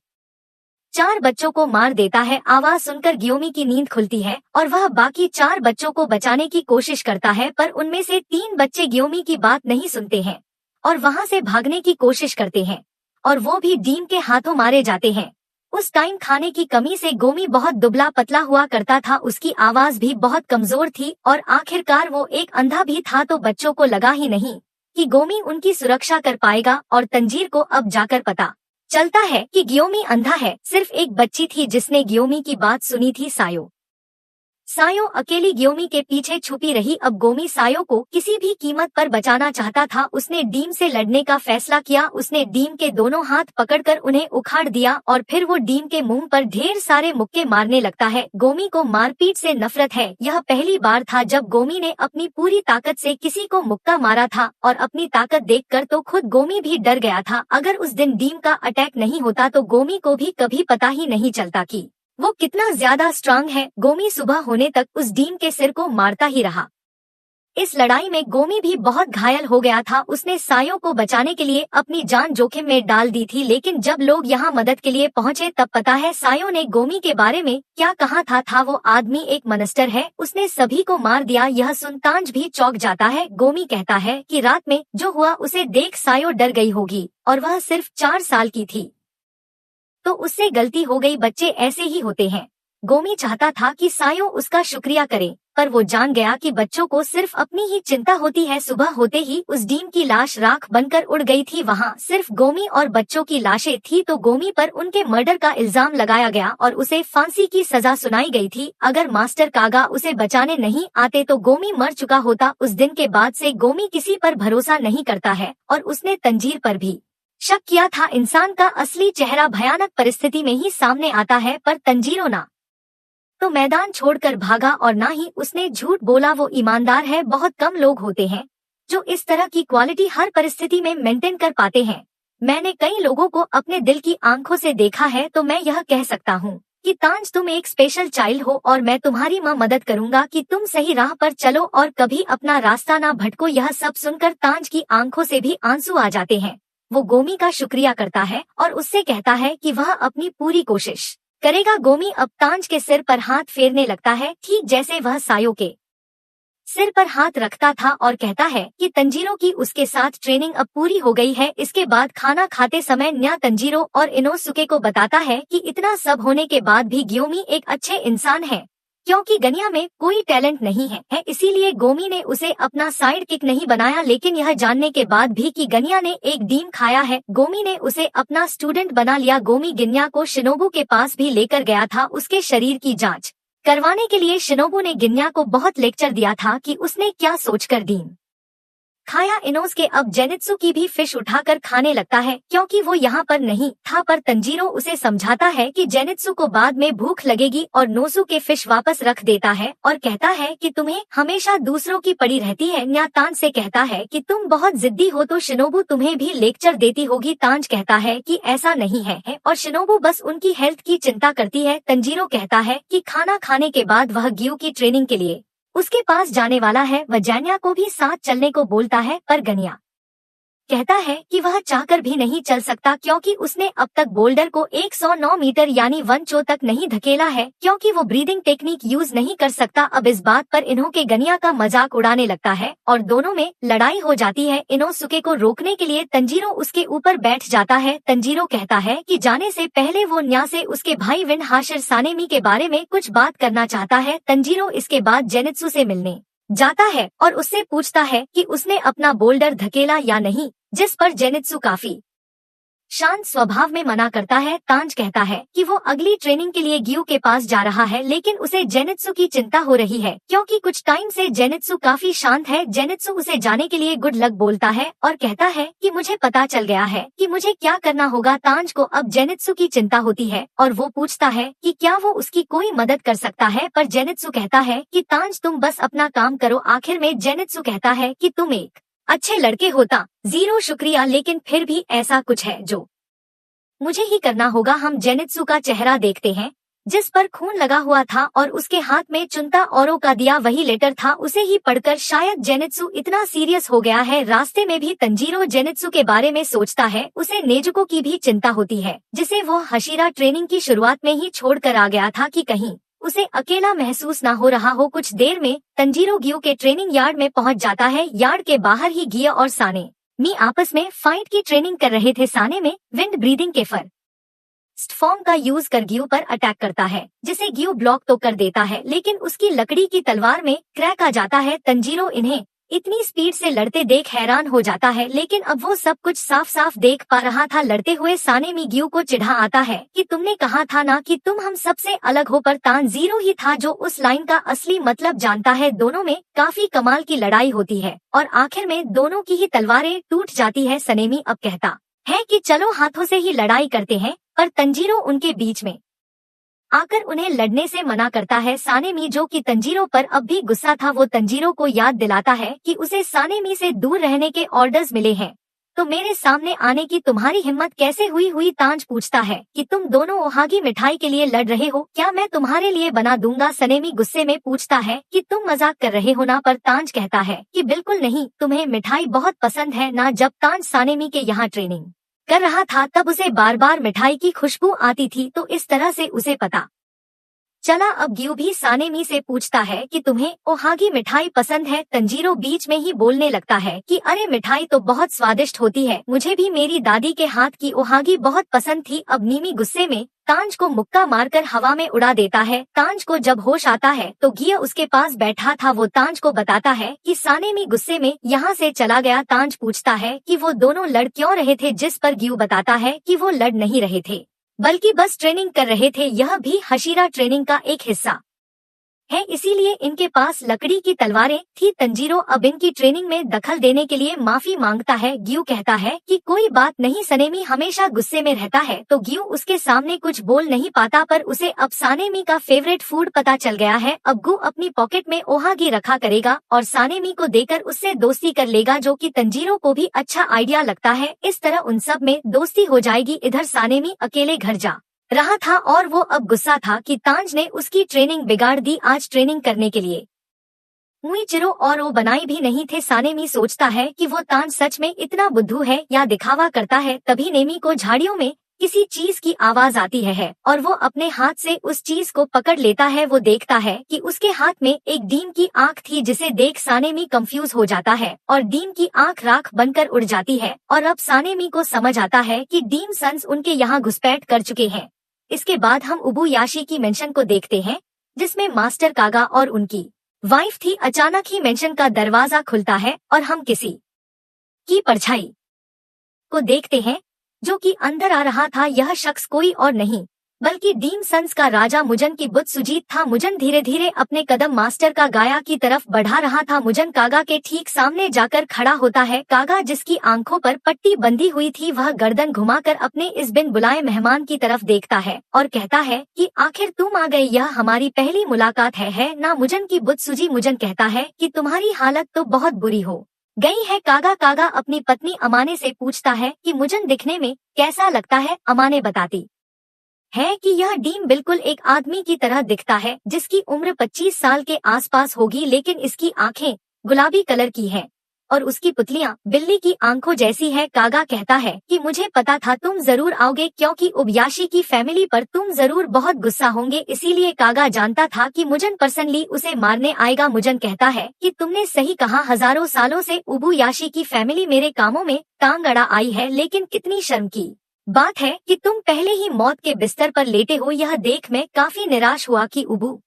4 बच्चों को मार देता है। आवाज सुनकर ग्योमी की नींद खुलती है और वह बाकी 4 बच्चों को बचाने की कोशिश करता है, पर उनमें से 3 बच्चे ग्योमी की बात नहीं सुनते हैं और वहां से भागने की कोशिश करते हैं और वो भी डीम के हाथों मारे जाते हैं। उस टाइम खाने की कमी से गोमी बहुत दुबला पतला हुआ करता था, उसकी आवाज भी बहुत कमजोर थी और आखिरकार वो एक अंधा भी था, तो बच्चों को लगा ही नहीं कि गोमी उनकी सुरक्षा कर पाएगा। और तंजीर को अब जाकर पता चलता है कि ग्योमी अंधा है। सिर्फ एक बच्ची थी जिसने ग्योमी की बात सुनी थी, सायो अकेली ग्योमी के पीछे छुपी रही। अब गोमी सायो को किसी भी कीमत पर बचाना चाहता था। उसने डीम से लड़ने का फैसला किया। उसने डीम के दोनों हाथ पकड़कर उन्हें उखाड़ दिया और फिर वो डीम के मुंह पर ढेर सारे मुक्के मारने लगता है। गोमी को मारपीट से नफरत है। यह पहली बार था जब गोमी ने अपनी पूरी ताकत से किसी को मुक्का मारा था और अपनी ताकत देखकर तो खुद गोमी भी डर गया था। अगर उस दिन डीम का अटैक नहीं होता तो गोमी को भी कभी पता ही नहीं चलता कि वो कितना ज्यादा स्ट्रांग है। गोमी सुबह होने तक उस डीम के सिर को मारता ही रहा। इस लड़ाई में गोमी भी बहुत घायल हो गया था। उसने सायो को बचाने के लिए अपनी जान जोखिम में डाल दी थी, लेकिन जब लोग यहाँ मदद के लिए पहुँचे तब पता है सायो ने गोमी के बारे में क्या कहा था वो आदमी एक मॉन्स्टर है, उसने सभी को मार दिया। यह सुन तांज भी चौंक जाता है। गोमी कहता है कि रात में जो हुआ उसे देख सायो डर गई होगी और वह सिर्फ 4 साल की थी, तो उससे गलती हो गई। बच्चे ऐसे ही होते हैं। गोमी चाहता था कि सायो उसका शुक्रिया करे। पर वो जान गया कि बच्चों को सिर्फ अपनी ही चिंता होती है। सुबह होते ही उस डीम की लाश राख बनकर उड़ गई थी। वहाँ सिर्फ गोमी और बच्चों की लाशें थी। तो गोमी पर उनके मर्डर का इल्जाम लगाया गया और उसे फांसी की सजा सुनाई गई थी। अगर मास्टर कागा उसे बचाने नहीं आते तो गोमी मर चुका होता। उस दिन के बाद से गोमी किसी पर भरोसा नहीं करता है और उसने तंजीर पर भी शक किया था। इंसान का असली चेहरा भयानक परिस्थिति में ही सामने आता है, पर तंजीरो ना तो मैदान छोड़कर भागा और ना ही उसने झूठ बोला। वो ईमानदार है। बहुत कम लोग होते हैं जो इस तरह की क्वालिटी हर परिस्थिति में मेंटेन कर पाते हैं। मैंने कई लोगों को अपने दिल की आंखों से देखा है, तो मैं यह कह सकता हूँ कि तांज तुम एक स्पेशल चाइल्ड हो और मैं तुम्हारी माँ मदद करूंगा कि तुम सही राह पर चलो और कभी अपना रास्ता ना भटको। यह सब सुनकर तांज की आंखों से भी आंसू आ जाते हैं। वो गोमी का शुक्रिया करता है और उससे कहता है कि वह अपनी पूरी कोशिश करेगा। गोमी अब तांज के सिर पर हाथ फेरने लगता है, ठीक जैसे वह सायो के सिर पर हाथ रखता था, और कहता है कि तंजीरो की उसके साथ ट्रेनिंग अब पूरी हो गई है। इसके बाद खाना खाते समय न्या तंजीरो और इनोसुके को बताता है कि इतना सब होने के बाद भी ग्योमी एक अच्छे इंसान है, क्योंकि गनिया में कोई टैलेंट नहीं है, इसीलिए गोमी ने उसे अपना साइड किक नहीं बनाया। लेकिन यह जानने के बाद भी कि गनिया ने एक डीम खाया है, गोमी ने उसे अपना स्टूडेंट बना लिया। गोमी गिन्या को शिनोबू के पास भी लेकर गया था उसके शरीर की जांच करवाने के लिए। शिनोबू ने गिन्या को बहुत लेक्चर दिया था कि उसने क्या सोचकर डीम खाया। इनोस के अब जेनित्सु की भी फिश उठाकर खाने लगता है, क्योंकि वो यहाँ पर नहीं था। पर तंजीरो उसे समझाता है कि जेनित्सु को बाद में भूख लगेगी और नोसु के फिश वापस रख देता है और कहता है कि तुम्हें हमेशा दूसरों की पड़ी रहती है। न्या तांज से कहता है कि तुम बहुत जिद्दी हो तो शिनोबू तुम्हें भी लेक्चर देती होगी। तांज कहता है कि ऐसा नहीं है और शिनोबू बस उनकी हेल्थ की चिंता करती है। तंजीरो कहता है कि खाना खाने के बाद वह ग्यू की ट्रेनिंग के लिए उसके पास जाने वाला है। वह जैन्या को भी साथ चलने को बोलता है, पर गनिया कहता है कि वह चाहकर भी नहीं चल सकता, क्योंकि उसने अब तक बोल्डर को 109 मीटर यानी 1 चो तक नहीं धकेला है, क्योंकि वो ब्रीदिंग टेक्निक यूज नहीं कर सकता। अब इस बात पर इन्हो के गनिया का मजाक उड़ाने लगता है और दोनों में लड़ाई हो जाती है। इनोसुके को रोकने के लिए तंजीरो उसके ऊपर बैठ जाता है। तंजीरो कहता है कि जाने से पहले वो न्या से उसके भाई विन हाशिर सानेमी के बारे में कुछ बात करना चाहता है। तंजीरो इसके बाद जेनित्सु से मिलने जाता है और उससे पूछता है कि उसने अपना बोल्डर धकेला या नहीं, जिस पर जेनित्सु काफी शांत स्वभाव में मना करता है। तांज कहता है कि वो अगली ट्रेनिंग के लिए ग्यू के पास जा रहा है, लेकिन उसे जेनित्सु की चिंता हो रही है, क्योंकि कुछ टाइम से जेनित्सु काफी शांत है। जेनित्सु उसे जाने के लिए गुड लक बोलता है और कहता है कि मुझे पता चल गया है कि मुझे क्या करना होगा। तांज को अब जेनित्सु की चिंता होती है और वो पूछता है कि क्या वो उसकी कोई मदद कर सकता है, पर जेनित्सु कहता है कि तांज तुम बस अपना काम करो। आखिर में जेनित्सु कहता है कि तुम एक अच्छे लड़के होता, जीरो शुक्रिया, लेकिन फिर भी ऐसा कुछ है जो मुझे ही करना होगा। हम जेनित्सु का चेहरा देखते हैं जिस पर खून लगा हुआ था और उसके हाथ में चुनता औरों का दिया वही लेटर था। उसे ही पढ़कर शायद जेनित्सु इतना सीरियस हो गया है। रास्ते में भी तंजीरो जेनित्सु के बारे में सोचता है। उसे नेजुको की भी चिंता होती है, जिसे वो हशीरा ट्रेनिंग की शुरुआत में ही छोड़ कर आ गया था कि कहीं उसे अकेला महसूस ना हो रहा हो। कुछ देर में तंजीरो गियो के ट्रेनिंग यार्ड में पहुंच जाता है। यार्ड के बाहर ही गियो और साने मी आपस में फाइट की ट्रेनिंग कर रहे थे। साने में विंड ब्रीदिंग के फॉर्म का यूज कर गियो पर अटैक करता है, जिसे गियो ब्लॉक तो कर देता है, लेकिन उसकी लकड़ी की तलवार में क्रैक आ जाता है। तंजीरो इन्हें इतनी स्पीड से लड़ते देख हैरान हो जाता है, लेकिन अब वो सब कुछ साफ साफ देख पा रहा था। लड़ते हुए साने मी गियो को चिढ़ा आता है कि तुमने कहा था ना कि तुम हम सबसे अलग हो, पर तानजीरो ही था जो उस लाइन का असली मतलब जानता है। दोनों में काफी कमाल की लड़ाई होती है और आखिर में दोनों की ही तलवारें टूट जाती है। सनेमी अब कहता है कि चलो हाथों से ही लड़ाई करते हैं, पर तंजीरो उनके बीच में आकर उन्हें लड़ने से मना करता है। सानेमी जो कि तंजीरो पर अब भी गुस्सा था, वो तंजीरो को याद दिलाता है कि उसे सानेमी से दूर रहने के ऑर्डर्स मिले हैं, तो मेरे सामने आने की तुम्हारी हिम्मत कैसे हुई। तांज पूछता है कि तुम दोनों ओहागी मिठाई के लिए लड़ रहे हो, क्या मैं तुम्हारे लिए बना दूंगा। सनेमी गुस्से में पूछता है कि तुम मजाक कर रहे हो ना, पर तांज कहता है कि बिल्कुल नहीं, तुम्हें मिठाई बहुत पसंद है ना। जब तांज सानेमी के यहाँ ट्रेनिंग कर रहा था तब उसे बार बार मिठाई की खुशबू आती थी, तो इस तरह से उसे पता चला अब ग्यू भी सानेमी से पूछता है कि तुम्हें ओहागी मिठाई पसंद है। तंजीरो बीच में ही बोलने लगता है कि अरे मिठाई तो बहुत स्वादिष्ट होती है, मुझे भी मेरी दादी के हाथ की ओहागी बहुत पसंद थी। अब नीमी गुस्से में तांज को मुक्का मारकर हवा में उड़ा देता है। तांज को जब होश आता है तो गिया उसके पास बैठा था। वो तांज को बताता है कि सानेमी गुस्से में यहाँ से चला गया। तांज पूछता है कि वो दोनों लड़ क्यों रहे थे, जिस पर ग्यू बताता है कि वो लड़ नहीं रहे थे बल्कि बस ट्रेनिंग कर रहे थे। यह भी हशीरा ट्रेनिंग का एक हिस्सा है, इसीलिए इनके पास लकड़ी की तलवारें थी। तंजीरो अब इनकी ट्रेनिंग में दखल देने के लिए माफी मांगता है। ग्यू कहता है कि कोई बात नहीं, सनेमी हमेशा गुस्से में रहता है। तो ग्यू उसके सामने कुछ बोल नहीं पाता, पर उसे अब सानेमी का फेवरेट फूड पता चल गया है। अब ग्यू अपनी पॉकेट में ओहागी रखा करेगा और सानेमी को देकर उससे दोस्ती कर लेगा, जो कि तंजीरो को भी अच्छा आइडिया लगता है। इस तरह उन सब में दोस्ती हो जाएगी। इधर सानेमी अकेले घर जा रहा था और वो अब गुस्सा था कि तांज ने उसकी ट्रेनिंग बिगाड़ दी। आज ट्रेनिंग करने के लिए मुइचिरो और वो बनाई भी नहीं थे। सानेमी सोचता है कि वो तांज सच में इतना बुद्धू है या दिखावा करता है। तभी नेमी को झाड़ियों में किसी चीज की आवाज आती है और वो अपने हाथ से उस चीज को पकड़ लेता है। वो देखता है कि उसके हाथ में एक डीम की आंख थी, जिसे देख सानेमी कंफ्यूज हो जाता है और डीम की आंख राख बनकर उड़ जाती है। और अब सानेमी को समझ आता है कि डीम सन्स उनके यहाँ घुसपैठ कर चुके हैं। इसके बाद हम उबुयाशी की मेंशन को देखते हैं, जिसमें मास्टर कागा और उनकी वाइफ थी। अचानक ही मेंशन का दरवाजा खुलता है और हम किसी की परछाई को देखते हैं जो कि अंदर आ रहा था। यह शख्स कोई और नहीं बल्कि डीम सन्स का राजा मुजन की बुत सुजीत था। मुजन धीरे धीरे अपने कदम मास्टर का गाया की तरफ बढ़ा रहा था। मुजन कागा के ठीक सामने जाकर खड़ा होता है। कागा, जिसकी आंखों पर पट्टी बंधी हुई थी, वह गर्दन घुमाकर अपने इस बिन बुलाए मेहमान की तरफ देखता है और कहता है कि आखिर तुम आ गए, यह हमारी पहली मुलाकात है ना। मुजन की बुत सुजी मुजन कहता है कि तुम्हारी हालत तो बहुत बुरी हो गई है। कागा अपनी पत्नी अमाने से पूछता है कि मुजन दिखने में कैसा लगता है। अमाने बताती है कि यह डीम बिल्कुल एक आदमी की तरह दिखता है, जिसकी उम्र 25 साल के आसपास होगी, लेकिन इसकी आंखें गुलाबी कलर की हैं और उसकी पुतलियां बिल्ली की आंखों जैसी है। कागा कहता है कि मुझे पता था तुम जरूर आओगे, क्योंकि उबयाशी की फैमिली पर तुम जरूर बहुत गुस्सा होंगे, इसीलिए कागा जानता था कि मुजन पर्सनली उसे मारने आएगा। मुजन कहता है कि तुमने सही कहा, हजारों सालों से उबुयाशी की फैमिली मेरे कामों में टांग अड़ा आई है, लेकिन कितनी शर्म की बात है कि तुम पहले ही मौत के बिस्तर पर लेटे हो। यह देख मैं काफी निराश हुआ कि उबु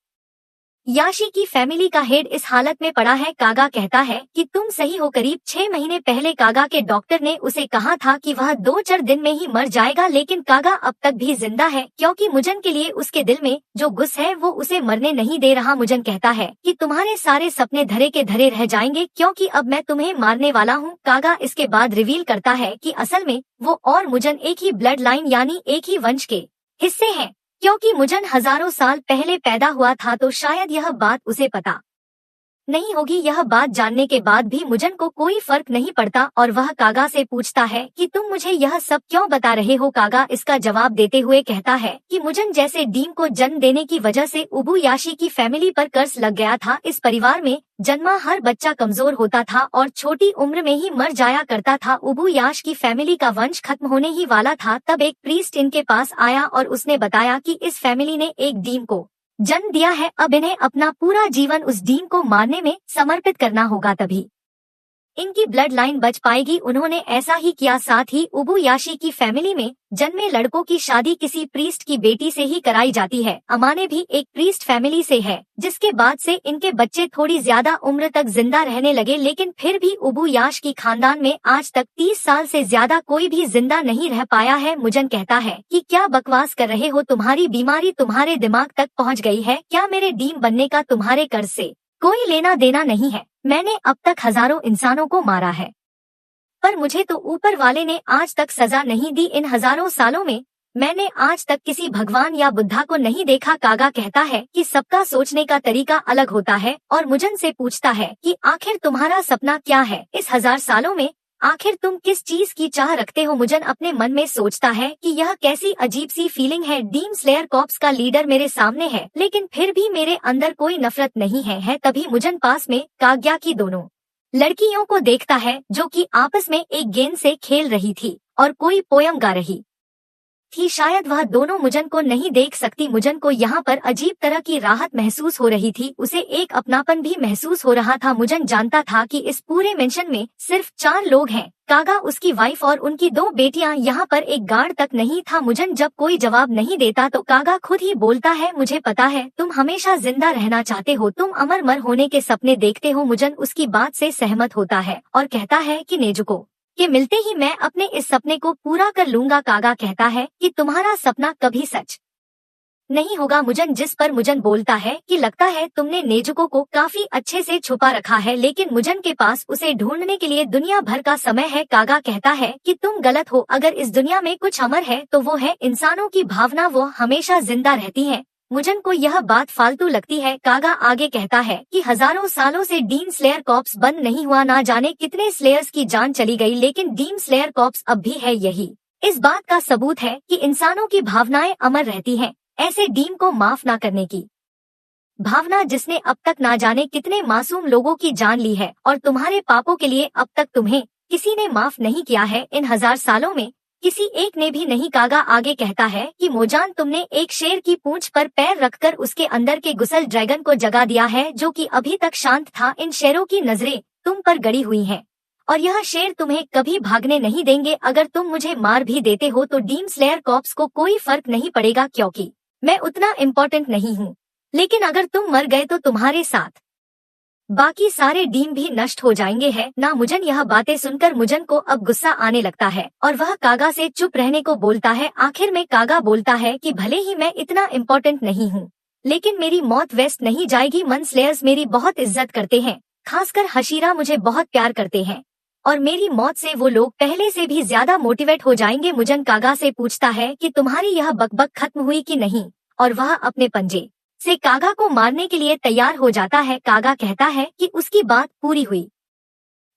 याशी की फैमिली का हेड इस हालत में पड़ा है। कागा कहता है कि तुम सही हो, करीब 6 महीने पहले कागा के डॉक्टर ने उसे कहा था कि वह 2-4 दिन में ही मर जाएगा, लेकिन कागा अब तक भी जिंदा है, क्योंकि मुजन के लिए उसके दिल में जो गुस्सा है वो उसे मरने नहीं दे रहा। मुजन कहता है कि तुम्हारे सारे सपने धरे के धरे रह जाएंगे, क्योंकि अब मैं तुम्हें मारने वाला हूँ। कागा इसके बाद रिवील करता है कि असल में वो और मुजन एक ही ब्लड लाइन यानी एक ही वंश के हिस्से हैं, क्योंकि मुजन हजारों साल पहले पैदा हुआ था, तो शायद यह बात उसे पता नहीं होगी। यह बात जानने के बाद भी मुजन को कोई फर्क नहीं पड़ता और वह कागा से पूछता है कि तुम मुझे यह सब क्यों बता रहे हो। कागा इसका जवाब देते हुए कहता है कि मुजन जैसे डीम को जन्म देने की वजह से उबुयाशी की फैमिली पर कर्ज लग गया था। इस परिवार में जन्मा हर बच्चा कमजोर होता था और छोटी उम्र में ही मर जाया करता था। उबुयाश की फैमिली का वंश खत्म होने ही वाला था। तब एक प्रीस्ट इनके पास आया और उसने बताया कि इस फैमिली ने एक डीम को जन्म दिया है, अब इन्हें अपना पूरा जीवन उस डीम को मारने में समर्पित करना होगा, तभी इनकी ब्लड लाइन बच पाएगी। उन्होंने ऐसा ही किया। साथ ही उबुयाशी की फैमिली में जन्मे लड़कों की शादी किसी प्रीस्ट की बेटी से ही कराई जाती है। अमाने भी एक प्रीस्ट फैमिली से है, जिसके बाद से इनके बच्चे थोड़ी ज्यादा उम्र तक जिंदा रहने लगे, लेकिन फिर भी उबुयाश की खानदान में आज तक 30 साल से ज्यादा कोई भी जिंदा नहीं रह पाया है। मुजन कहता है कि क्या बकवास कर रहे हो, तुम्हारी बीमारी तुम्हारे दिमाग तक पहुंच गई है क्या? मेरे डीम बनने का तुम्हारे कर्ज से कोई लेना देना नहीं है। मैंने अब तक हजारों इंसानों को मारा है, पर मुझे तो ऊपर वाले ने आज तक सजा नहीं दी। इन हजारों सालों में मैंने आज तक किसी भगवान या बुद्धा को नहीं देखा। कागा कहता है कि सबका सोचने का तरीका अलग होता है और मुजन से पूछता है कि आखिर तुम्हारा सपना क्या है? इस 1000 सालों में आखिर तुम किस चीज की चाह रखते हो? मुजन अपने मन में सोचता है कि यह कैसी अजीब सी फीलिंग है। डीम स्लेयर कॉर्प्स का लीडर मेरे सामने है, लेकिन फिर भी मेरे अंदर कोई नफरत नहीं है। तभी मुजन पास में काग्या की दोनों लड़कियों को देखता है, जो कि आपस में एक गेंद से खेल रही थी और कोई पोयम गा रही थी, शायद वह दोनों मुजन को नहीं देख सकती। मुजन को यहाँ पर अजीब तरह की राहत महसूस हो रही थी, उसे एक अपनापन भी महसूस हो रहा था। मुजन जानता था कि इस पूरे मेंशन में सिर्फ 4 लोग हैं, कागा, उसकी वाइफ और उनकी 2 बेटियां। यहाँ पर एक गार्ड तक नहीं था। मुजन जब कोई जवाब नहीं देता तो कागा खुद ही बोलता है, मुझे पता है तुम हमेशा जिंदा रहना चाहते हो, तुम अमर मर होने के सपने देखते हो। मुजन उसकी बात से सहमत होता है और कहता है कि नेजुको के मिलते ही मैं अपने इस सपने को पूरा कर लूंगा। कागा कहता है कि तुम्हारा सपना कभी सच नहीं होगा। मुजन जिस पर मुजन बोलता है कि लगता है तुमने नेजुको को काफी अच्छे से छुपा रखा है, लेकिन मुजन के पास उसे ढूंढने के लिए दुनिया भर का समय है। कागा कहता है कि तुम गलत हो, अगर इस दुनिया में कुछ अमर है तो वो है इंसानों की भावना, वो हमेशा जिंदा रहती है। मुजन को यह बात फालतू लगती है। कागा आगे कहता है कि हजारों सालों से डीम स्लेयर कॉर्प्स बंद नहीं हुआ, ना जाने कितने स्लेयर्स की जान चली गई, लेकिन डीम स्लेयर कॉर्प्स अब भी है। यही इस बात का सबूत है कि इंसानों की भावनाएं अमर रहती हैं। ऐसे डीम को माफ ना करने की भावना जिसने अब तक ना जाने कितने मासूम लोगों की जान ली है, और तुम्हारे पापों के लिए अब तक तुम्हें किसी ने माफ नहीं किया है। इन 1000 सालों में किसी एक ने भी नहीं। कागा आगे कहता है कि मोजान, तुमने एक शेर की पूंछ पर पैर रखकर उसके अंदर के गुसल ड्रैगन को जगा दिया है, जो कि अभी तक शांत था। इन शेरों की नजरें तुम पर गड़ी हुई हैं और यह शेर तुम्हें कभी भागने नहीं देंगे। अगर तुम मुझे मार भी देते हो तो डीम स्लेयर कॉर्प्स को कोई फर्क नहीं पड़ेगा, क्योंकि मैं उतना इम्पोर्टेंट नहीं हूँ। लेकिन अगर तुम मर गए तो तुम्हारे साथ बाकी सारे डीम भी नष्ट हो जाएंगे है ना। मुजन यह बातें सुनकर मुजन को अब गुस्सा आने लगता है और वह कागा से चुप रहने को बोलता है। आखिर में कागा बोलता है कि भले ही मैं इतना इम्पोर्टेंट नहीं हूँ, लेकिन मेरी मौत वेस्ट नहीं जाएगी। मन स्लेयर्स मेरी बहुत इज्जत करते हैं, खासकर हशीरा मुझे बहुत प्यार करते हैं, और मेरी मौत से वो लोग पहले से भी ज्यादा मोटिवेट हो जाएंगे। मुजन कागा से पूछता है कि तुम्हारी यह बकबक खत्म हुई कि नहीं, और वह अपने पंजे से कागा को मारने के लिए तैयार हो जाता है। कागा कहता है कि उसकी बात पूरी हुई।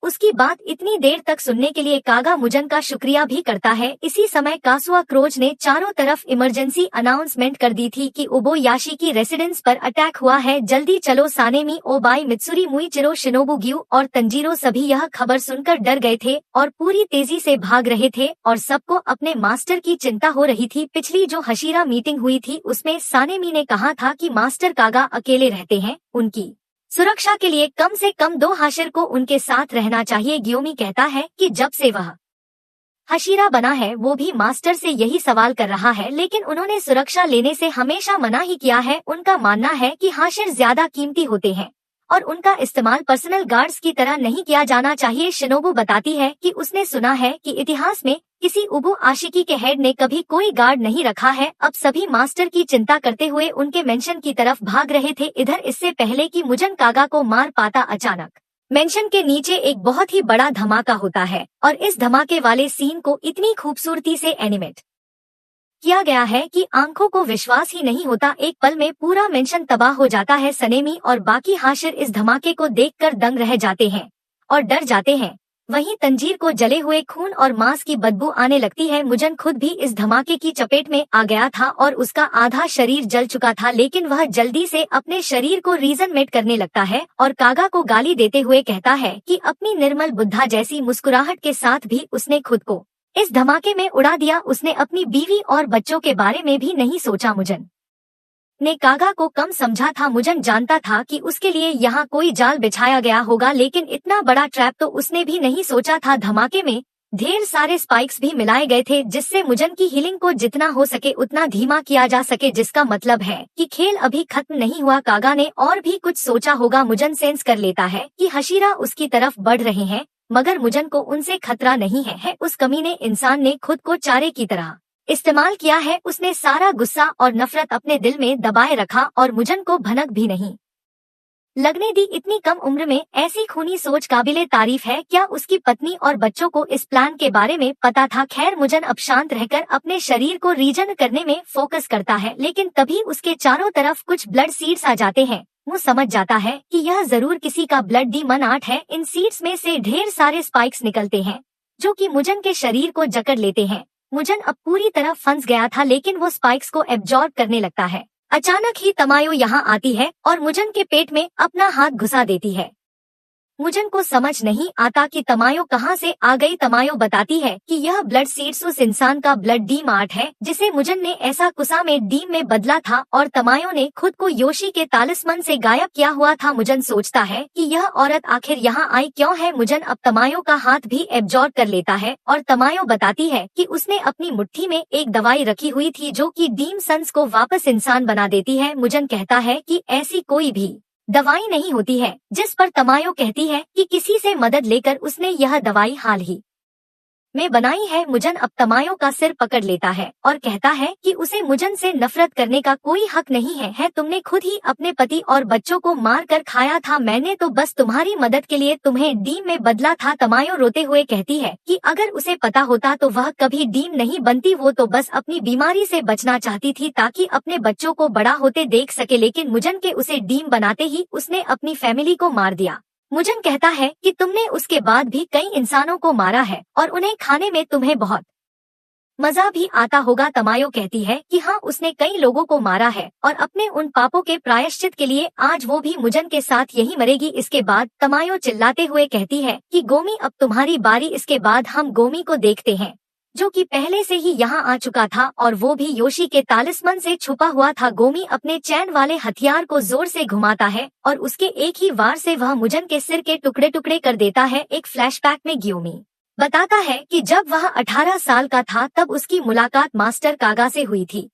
उसकी बात इतनी देर तक सुनने के लिए कागा मुजन का शुक्रिया भी करता है। इसी समय कासुआ क्रोज ने चारों तरफ इमरजेंसी अनाउंसमेंट कर दी थी कि उबोयाशी की रेसिडेंस पर अटैक हुआ है, जल्दी चलो। सानेमी, ओबाई, मित्सुरी, मुइचिरो, शिनोबु, ग्यू और तंजीरो सभी यह खबर सुनकर डर गए थे और पूरी तेजी से भाग रहे थे, और सबको अपने मास्टर की चिंता हो रही थी। पिछली जो हशीरा मीटिंग हुई थी उसमें सानेमी ने कहा था कि मास्टर कागा अकेले रहते हैं, उनकी सुरक्षा के लिए कम से कम 2 हाशिर को उनके साथ रहना चाहिए। ग्योमी कहता है कि जब से वह हशीरा बना है वो भी मास्टर से यही सवाल कर रहा है, लेकिन उन्होंने सुरक्षा लेने से हमेशा मना ही किया है। उनका मानना है कि हाशिर ज्यादा कीमती होते हैं और उनका इस्तेमाल पर्सनल गार्ड्स की तरह नहीं किया जाना चाहिए। शिनोबु बताती है कि उसने सुना है कि इतिहास में किसी उबु आशिकी के हेड ने कभी कोई गार्ड नहीं रखा है। अब सभी मास्टर की चिंता करते हुए उनके मेंशन की तरफ भाग रहे थे। इधर इससे पहले कि मुजन कागा को मार पाता, अचानक मेंशन के नीचे एक बहुत ही बड़ा धमाका होता है, और इस धमाके वाले सीन को इतनी खूबसूरती से एनिमेट किया गया है कि आंखों को विश्वास ही नहीं होता। एक पल में पूरा मेंशन तबाह हो जाता है। सनेमी और बाकी हाशिर इस धमाके को देखकर दंग रह जाते हैं और डर जाते हैं। वहीं तंजीर को जले हुए खून और मांस की बदबू आने लगती है। मुजन खुद भी इस धमाके की चपेट में आ गया था और उसका आधा शरीर जल चुका था, लेकिन वह जल्दी से अपने शरीर को रीजनमेट करने लगता है और कागा को गाली देते हुए कहता है कि अपनी निर्मल बुद्धा जैसी मुस्कुराहट के साथ भी उसने खुद को इस धमाके में उड़ा दिया। उसने अपनी बीवी और बच्चों के बारे में भी नहीं सोचा। मुजन ने कागा को कम समझा था। मुजन जानता था कि उसके लिए यहाँ कोई जाल बिछाया गया होगा, लेकिन इतना बड़ा ट्रैप तो उसने भी नहीं सोचा था। धमाके में ढेर सारे स्पाइक्स भी मिलाए गए थे, जिससे मुजन की हीलिंग को जितना हो सके उतना धीमा किया जा सके, जिसका मतलब है कि खेल अभी खत्म नहीं हुआ। कागा ने और भी कुछ सोचा होगा। मुजन सेंस कर लेता है कि हशीरा उसकी तरफ बढ़ रहे हैं, मगर मुजन को उनसे खतरा नहीं है। उस कमीने इंसान ने खुद को चारे की तरह इस्तेमाल किया है। उसने सारा गुस्सा और नफरत अपने दिल में दबाए रखा और मुजन को भनक भी नहीं लगने दी। इतनी कम उम्र में ऐसी खूनी सोच काबिले तारीफ है। क्या उसकी पत्नी और बच्चों को इस प्लान के बारे में पता था? खैर, मुजन अब शांत रहकर अपने शरीर को रीजन करने में फोकस करता है, लेकिन तभी उसके चारों तरफ कुछ ब्लड सीड्स आ जाते हैं। वो समझ जाता है कि यह जरूर किसी का ब्लड डीमन आर्ट है। इन सीड्स में से ढेर सारे स्पाइक्स निकलते हैं जो कि मुजन के शरीर को जकड़ लेते हैं। मुजन अब पूरी तरह फंस गया था, लेकिन वो स्पाइक्स को एब्जॉर्ब करने लगता है। अचानक ही तमायो यहाँ आती है और मुजन के पेट में अपना हाथ घुसा देती है। मुजन को समझ नहीं आता कि तमायो कहाँ से आ गई। तमायो बताती है कि यह ब्लड सीड्स उस इंसान का ब्लड डीम आर्ट है जिसे मुजन ने ऐसा कुसा में डीम में बदला था और तमायो ने खुद को योशी के तालिस्मन से गायब किया हुआ था। मुजन सोचता है कि यह औरत आखिर यहाँ आई क्यों है। मुजन अब तमायो का हाथ भी एब्जॉर्ब कर लेता है और तमायो बताती है कि उसने अपनी मुट्ठी में एक दवाई रखी हुई थी जो कि डीम सन्स को वापस इंसान बना देती है। मुजन कहता है कि ऐसी कोई भी दवाई नहीं होती है, जिस पर तमायो कहती है कि किसी से मदद लेकर उसने यह दवाई हाल ही में बनाई है। मुजन अब तमायो का सिर पकड़ लेता है और कहता है कि उसे मुजन से नफरत करने का कोई हक नहीं है। तुमने खुद ही अपने पति और बच्चों को मार कर खाया था, मैंने तो बस तुम्हारी मदद के लिए तुम्हें डीम में बदला था। तमायो रोते हुए कहती है कि अगर उसे पता होता तो वह कभी डीम नहीं बनती, वो तो बस अपनी बीमारी से बचना चाहती थी ताकि अपने बच्चों को बड़ा होते देख सके, लेकिन मुजन के उसे डीम बनाते ही उसने अपनी फैमिली को मार दिया। मुजन कहता है कि तुमने उसके बाद भी कई इंसानों को मारा है और उन्हें खाने में तुम्हें बहुत मजा भी आता होगा। तमायो कहती है कि हाँ, उसने कई लोगों को मारा है और अपने उन पापों के प्रायश्चित के लिए आज वो भी मुजन के साथ यही मरेगी। इसके बाद तमायो चिल्लाते हुए कहती है कि गोमी अब तुम्हारी बारी। इसके बाद हम गोमी को देखते हैं जो कि पहले से ही यहाँ आ चुका था और वो भी योशी के तालिस्मन से छुपा हुआ था। गोमी अपने चैन वाले हथियार को जोर से घुमाता है और उसके एक ही वार से वह मुजन के सिर के टुकड़े टुकड़े कर देता है। एक फ्लैशबैक में ग्योमी बताता है कि जब वह 18 साल का था तब उसकी मुलाकात मास्टर कागा से हुई थी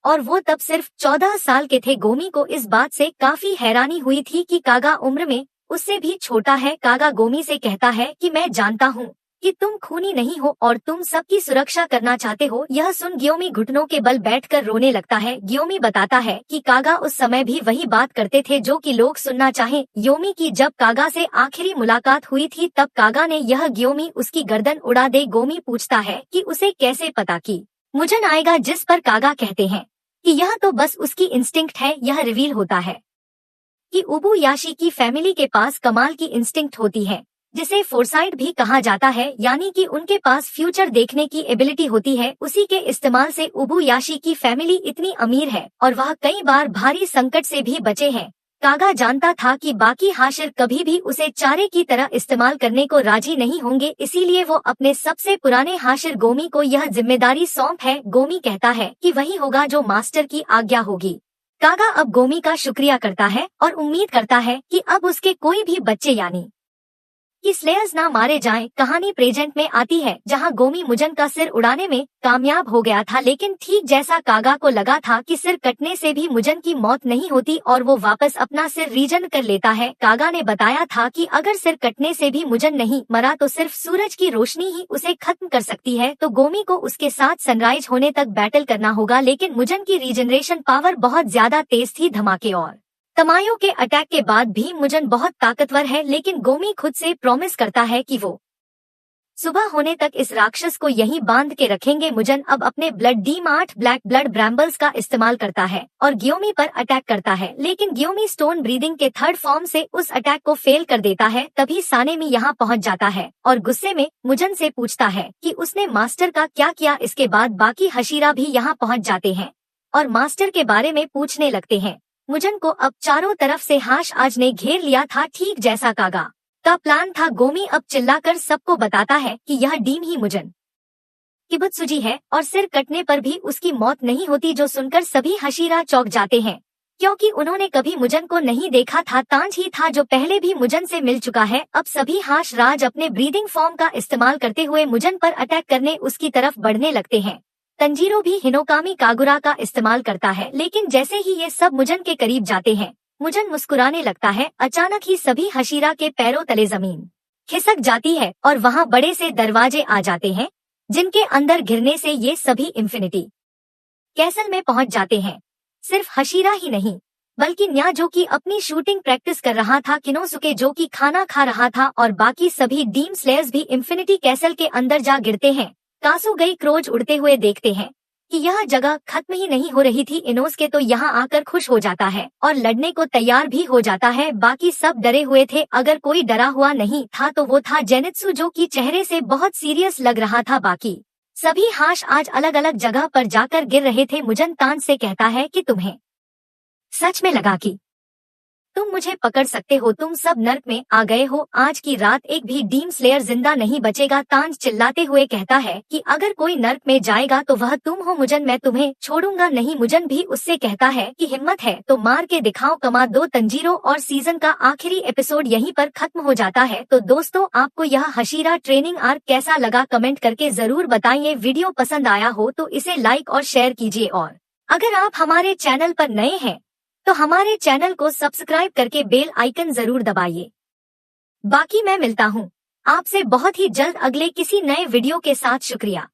और वो तब सिर्फ 14 साल के थे। गोमी को इस बात से काफी हैरानी हुई थी कि कागा उम्र में उससे भी छोटा है। कागा गोमी से कहता है कि मैं जानता हूँ कि तुम खूनी नहीं हो और तुम सबकी सुरक्षा करना चाहते हो। यह सुन ग्योमी घुटनों के बल बैठकर रोने लगता है। ग्योमी बताता है कि कागा उस समय भी वही बात करते थे जो कि लोग सुनना चाहें। ग्योमी की जब कागा से आखिरी मुलाकात हुई थी तब कागा ने यह ग्योमी उसकी गर्दन उड़ा दे। गोमी पूछता है कि उसे कैसे पता कि मुजन आएगा, जिस पर कागा कहते हैं कि यह तो बस उसकी इंस्टिंक्ट है। यह रिवील होता है कि उबुयाशी की फैमिली के पास कमाल की इंस्टिंक्ट होती है जिसे फोरसाइट भी कहा जाता है, यानी कि उनके पास फ्यूचर देखने की एबिलिटी होती है। उसी के इस्तेमाल से उबुयाशी की फैमिली इतनी अमीर है और वह कई बार भारी संकट से भी बचे हैं। कागा जानता था कि बाकी हाशिर कभी भी उसे चारे की तरह इस्तेमाल करने को राजी नहीं होंगे, इसीलिए वो अपने सबसे पुराने हाशिर गोमी को यह जिम्मेदारी सौंप है। गोमी कहता है कि वही होगा जो मास्टर की आज्ञा होगी। कागा अब गोमी का शुक्रिया करता है और उम्मीद करता है कि अब उसके कोई भी बच्चे यानी कि स्लेयर्स ना मारे जाएं। कहानी प्रेजेंट में आती है जहां गोमी मुजन का सिर उड़ाने में कामयाब हो गया था, लेकिन ठीक जैसा कागा को लगा था कि सिर कटने से भी मुजन की मौत नहीं होती और वो वापस अपना सिर रीजन कर लेता है। कागा ने बताया था कि अगर सिर कटने से भी मुजन नहीं मरा तो सिर्फ सूरज की रोशनी ही उसे खत्म कर सकती है, तो गोमी को उसके साथ सनराइज होने तक बैटल करना होगा। लेकिन मुजन की रीजनरेशन पावर बहुत ज्यादा तेज थी। धमाके और तमायो के अटैक के बाद भी मुजन बहुत ताकतवर है, लेकिन गोमी खुद से प्रॉमिस करता है कि वो सुबह होने तक इस राक्षस को यहीं बांध के रखेंगे। मुजन अब अपने ब्लड डीम 8 ब्लैक ब्लड ब्रैम्बल्स का इस्तेमाल करता है और ग्योमी पर अटैक करता है, लेकिन ग्योमी स्टोन ब्रीदिंग के थर्ड फॉर्म से उस अटैक को फेल कर देता है। तभी सानेमी यहाँ पहुँच जाता है और गुस्से में मुजन से पूछता है कि उसने मास्टर का क्या किया। इसके बाद बाकी हशीरा भी यहाँ पहुँच जाते हैं और मास्टर के बारे में पूछने लगते हैं। मुजन को अब चारों तरफ से हाश आज ने घेर लिया था, ठीक जैसा कागा का प्लान था। गोमी अब चिल्लाकर सबको बताता है कि यह डीम ही मुजन किबुत्सुजी है और सिर कटने पर भी उसकी मौत नहीं होती, जो सुनकर सभी हशीरा चौंक जाते हैं क्योंकि उन्होंने कभी मुजन को नहीं देखा था। तांज ही था जो पहले भी मुजन से मिल चुका है। अब सभी हाश राज अपने ब्रीदिंग फॉर्म का इस्तेमाल करते हुए मुजन पर अटैक करने उसकी तरफ बढ़ने लगते हैं। तंजीरो भी हिनोकामी कागुरा का इस्तेमाल करता है, लेकिन जैसे ही ये सब मुजन के करीब जाते हैं मुजन मुस्कुराने लगता है। अचानक ही सभी हशीरा के पैरों तले जमीन खिसक जाती है और वहाँ बड़े से दरवाजे आ जाते हैं जिनके अंदर गिरने से ये सभी इंफिनिटी कैसल में पहुँच जाते हैं। सिर्फ हशीरा ही नहीं बल्कि न्या जो कि अपनी शूटिंग प्रैक्टिस कर रहा था, किनोसुके जो कि खाना खा रहा था और बाकी सभी डीम स्लेयर्स भी इंफिनिटी कैसल के अंदर जा गिरते हैं। कासुगई क्रोज उड़ते हुए देखते हैं कि यह जगह खत्म ही नहीं हो रही थी। इनोसके तो यहाँ आकर खुश हो जाता है और लड़ने को तैयार भी हो जाता है। बाकी सब डरे हुए थे, अगर कोई डरा हुआ नहीं था तो वो था जेनित्सु जो कि चेहरे से बहुत सीरियस लग रहा था। बाकी सभी हाश आज अलग अलग जगह पर जाकर गिर रहे थे। मुजन तान से कहता है कि तुम्हें सच में लगा कि तुम मुझे पकड़ सकते हो, तुम सब नर्क में आ गए हो, आज की रात एक भी डीम स्लेयर जिंदा नहीं बचेगा। तांज चिल्लाते हुए कहता है कि अगर कोई नर्क में जाएगा तो वह तुम हो मुजन, मैं तुम्हें छोड़ूंगा नहीं। मुजन भी उससे कहता है कि हिम्मत है तो मार के दिखाओ कमा दो तंजीरों। और सीजन का आखिरी एपिसोड यहीं पर खत्म हो जाता है। तो दोस्तों, आपको यह हशीरा ट्रेनिंग आर्क कैसा लगा कमेंट करके जरूर बताइए। वीडियो पसंद आया हो तो इसे लाइक और शेयर कीजिए, और अगर आप हमारे चैनल पर नए हैं तो हमारे चैनल को सब्सक्राइब करके बेल आइकन जरूर दबाइए। बाकी मैं मिलता हूँ आपसे बहुत ही जल्द अगले किसी नए वीडियो के साथ। शुक्रिया।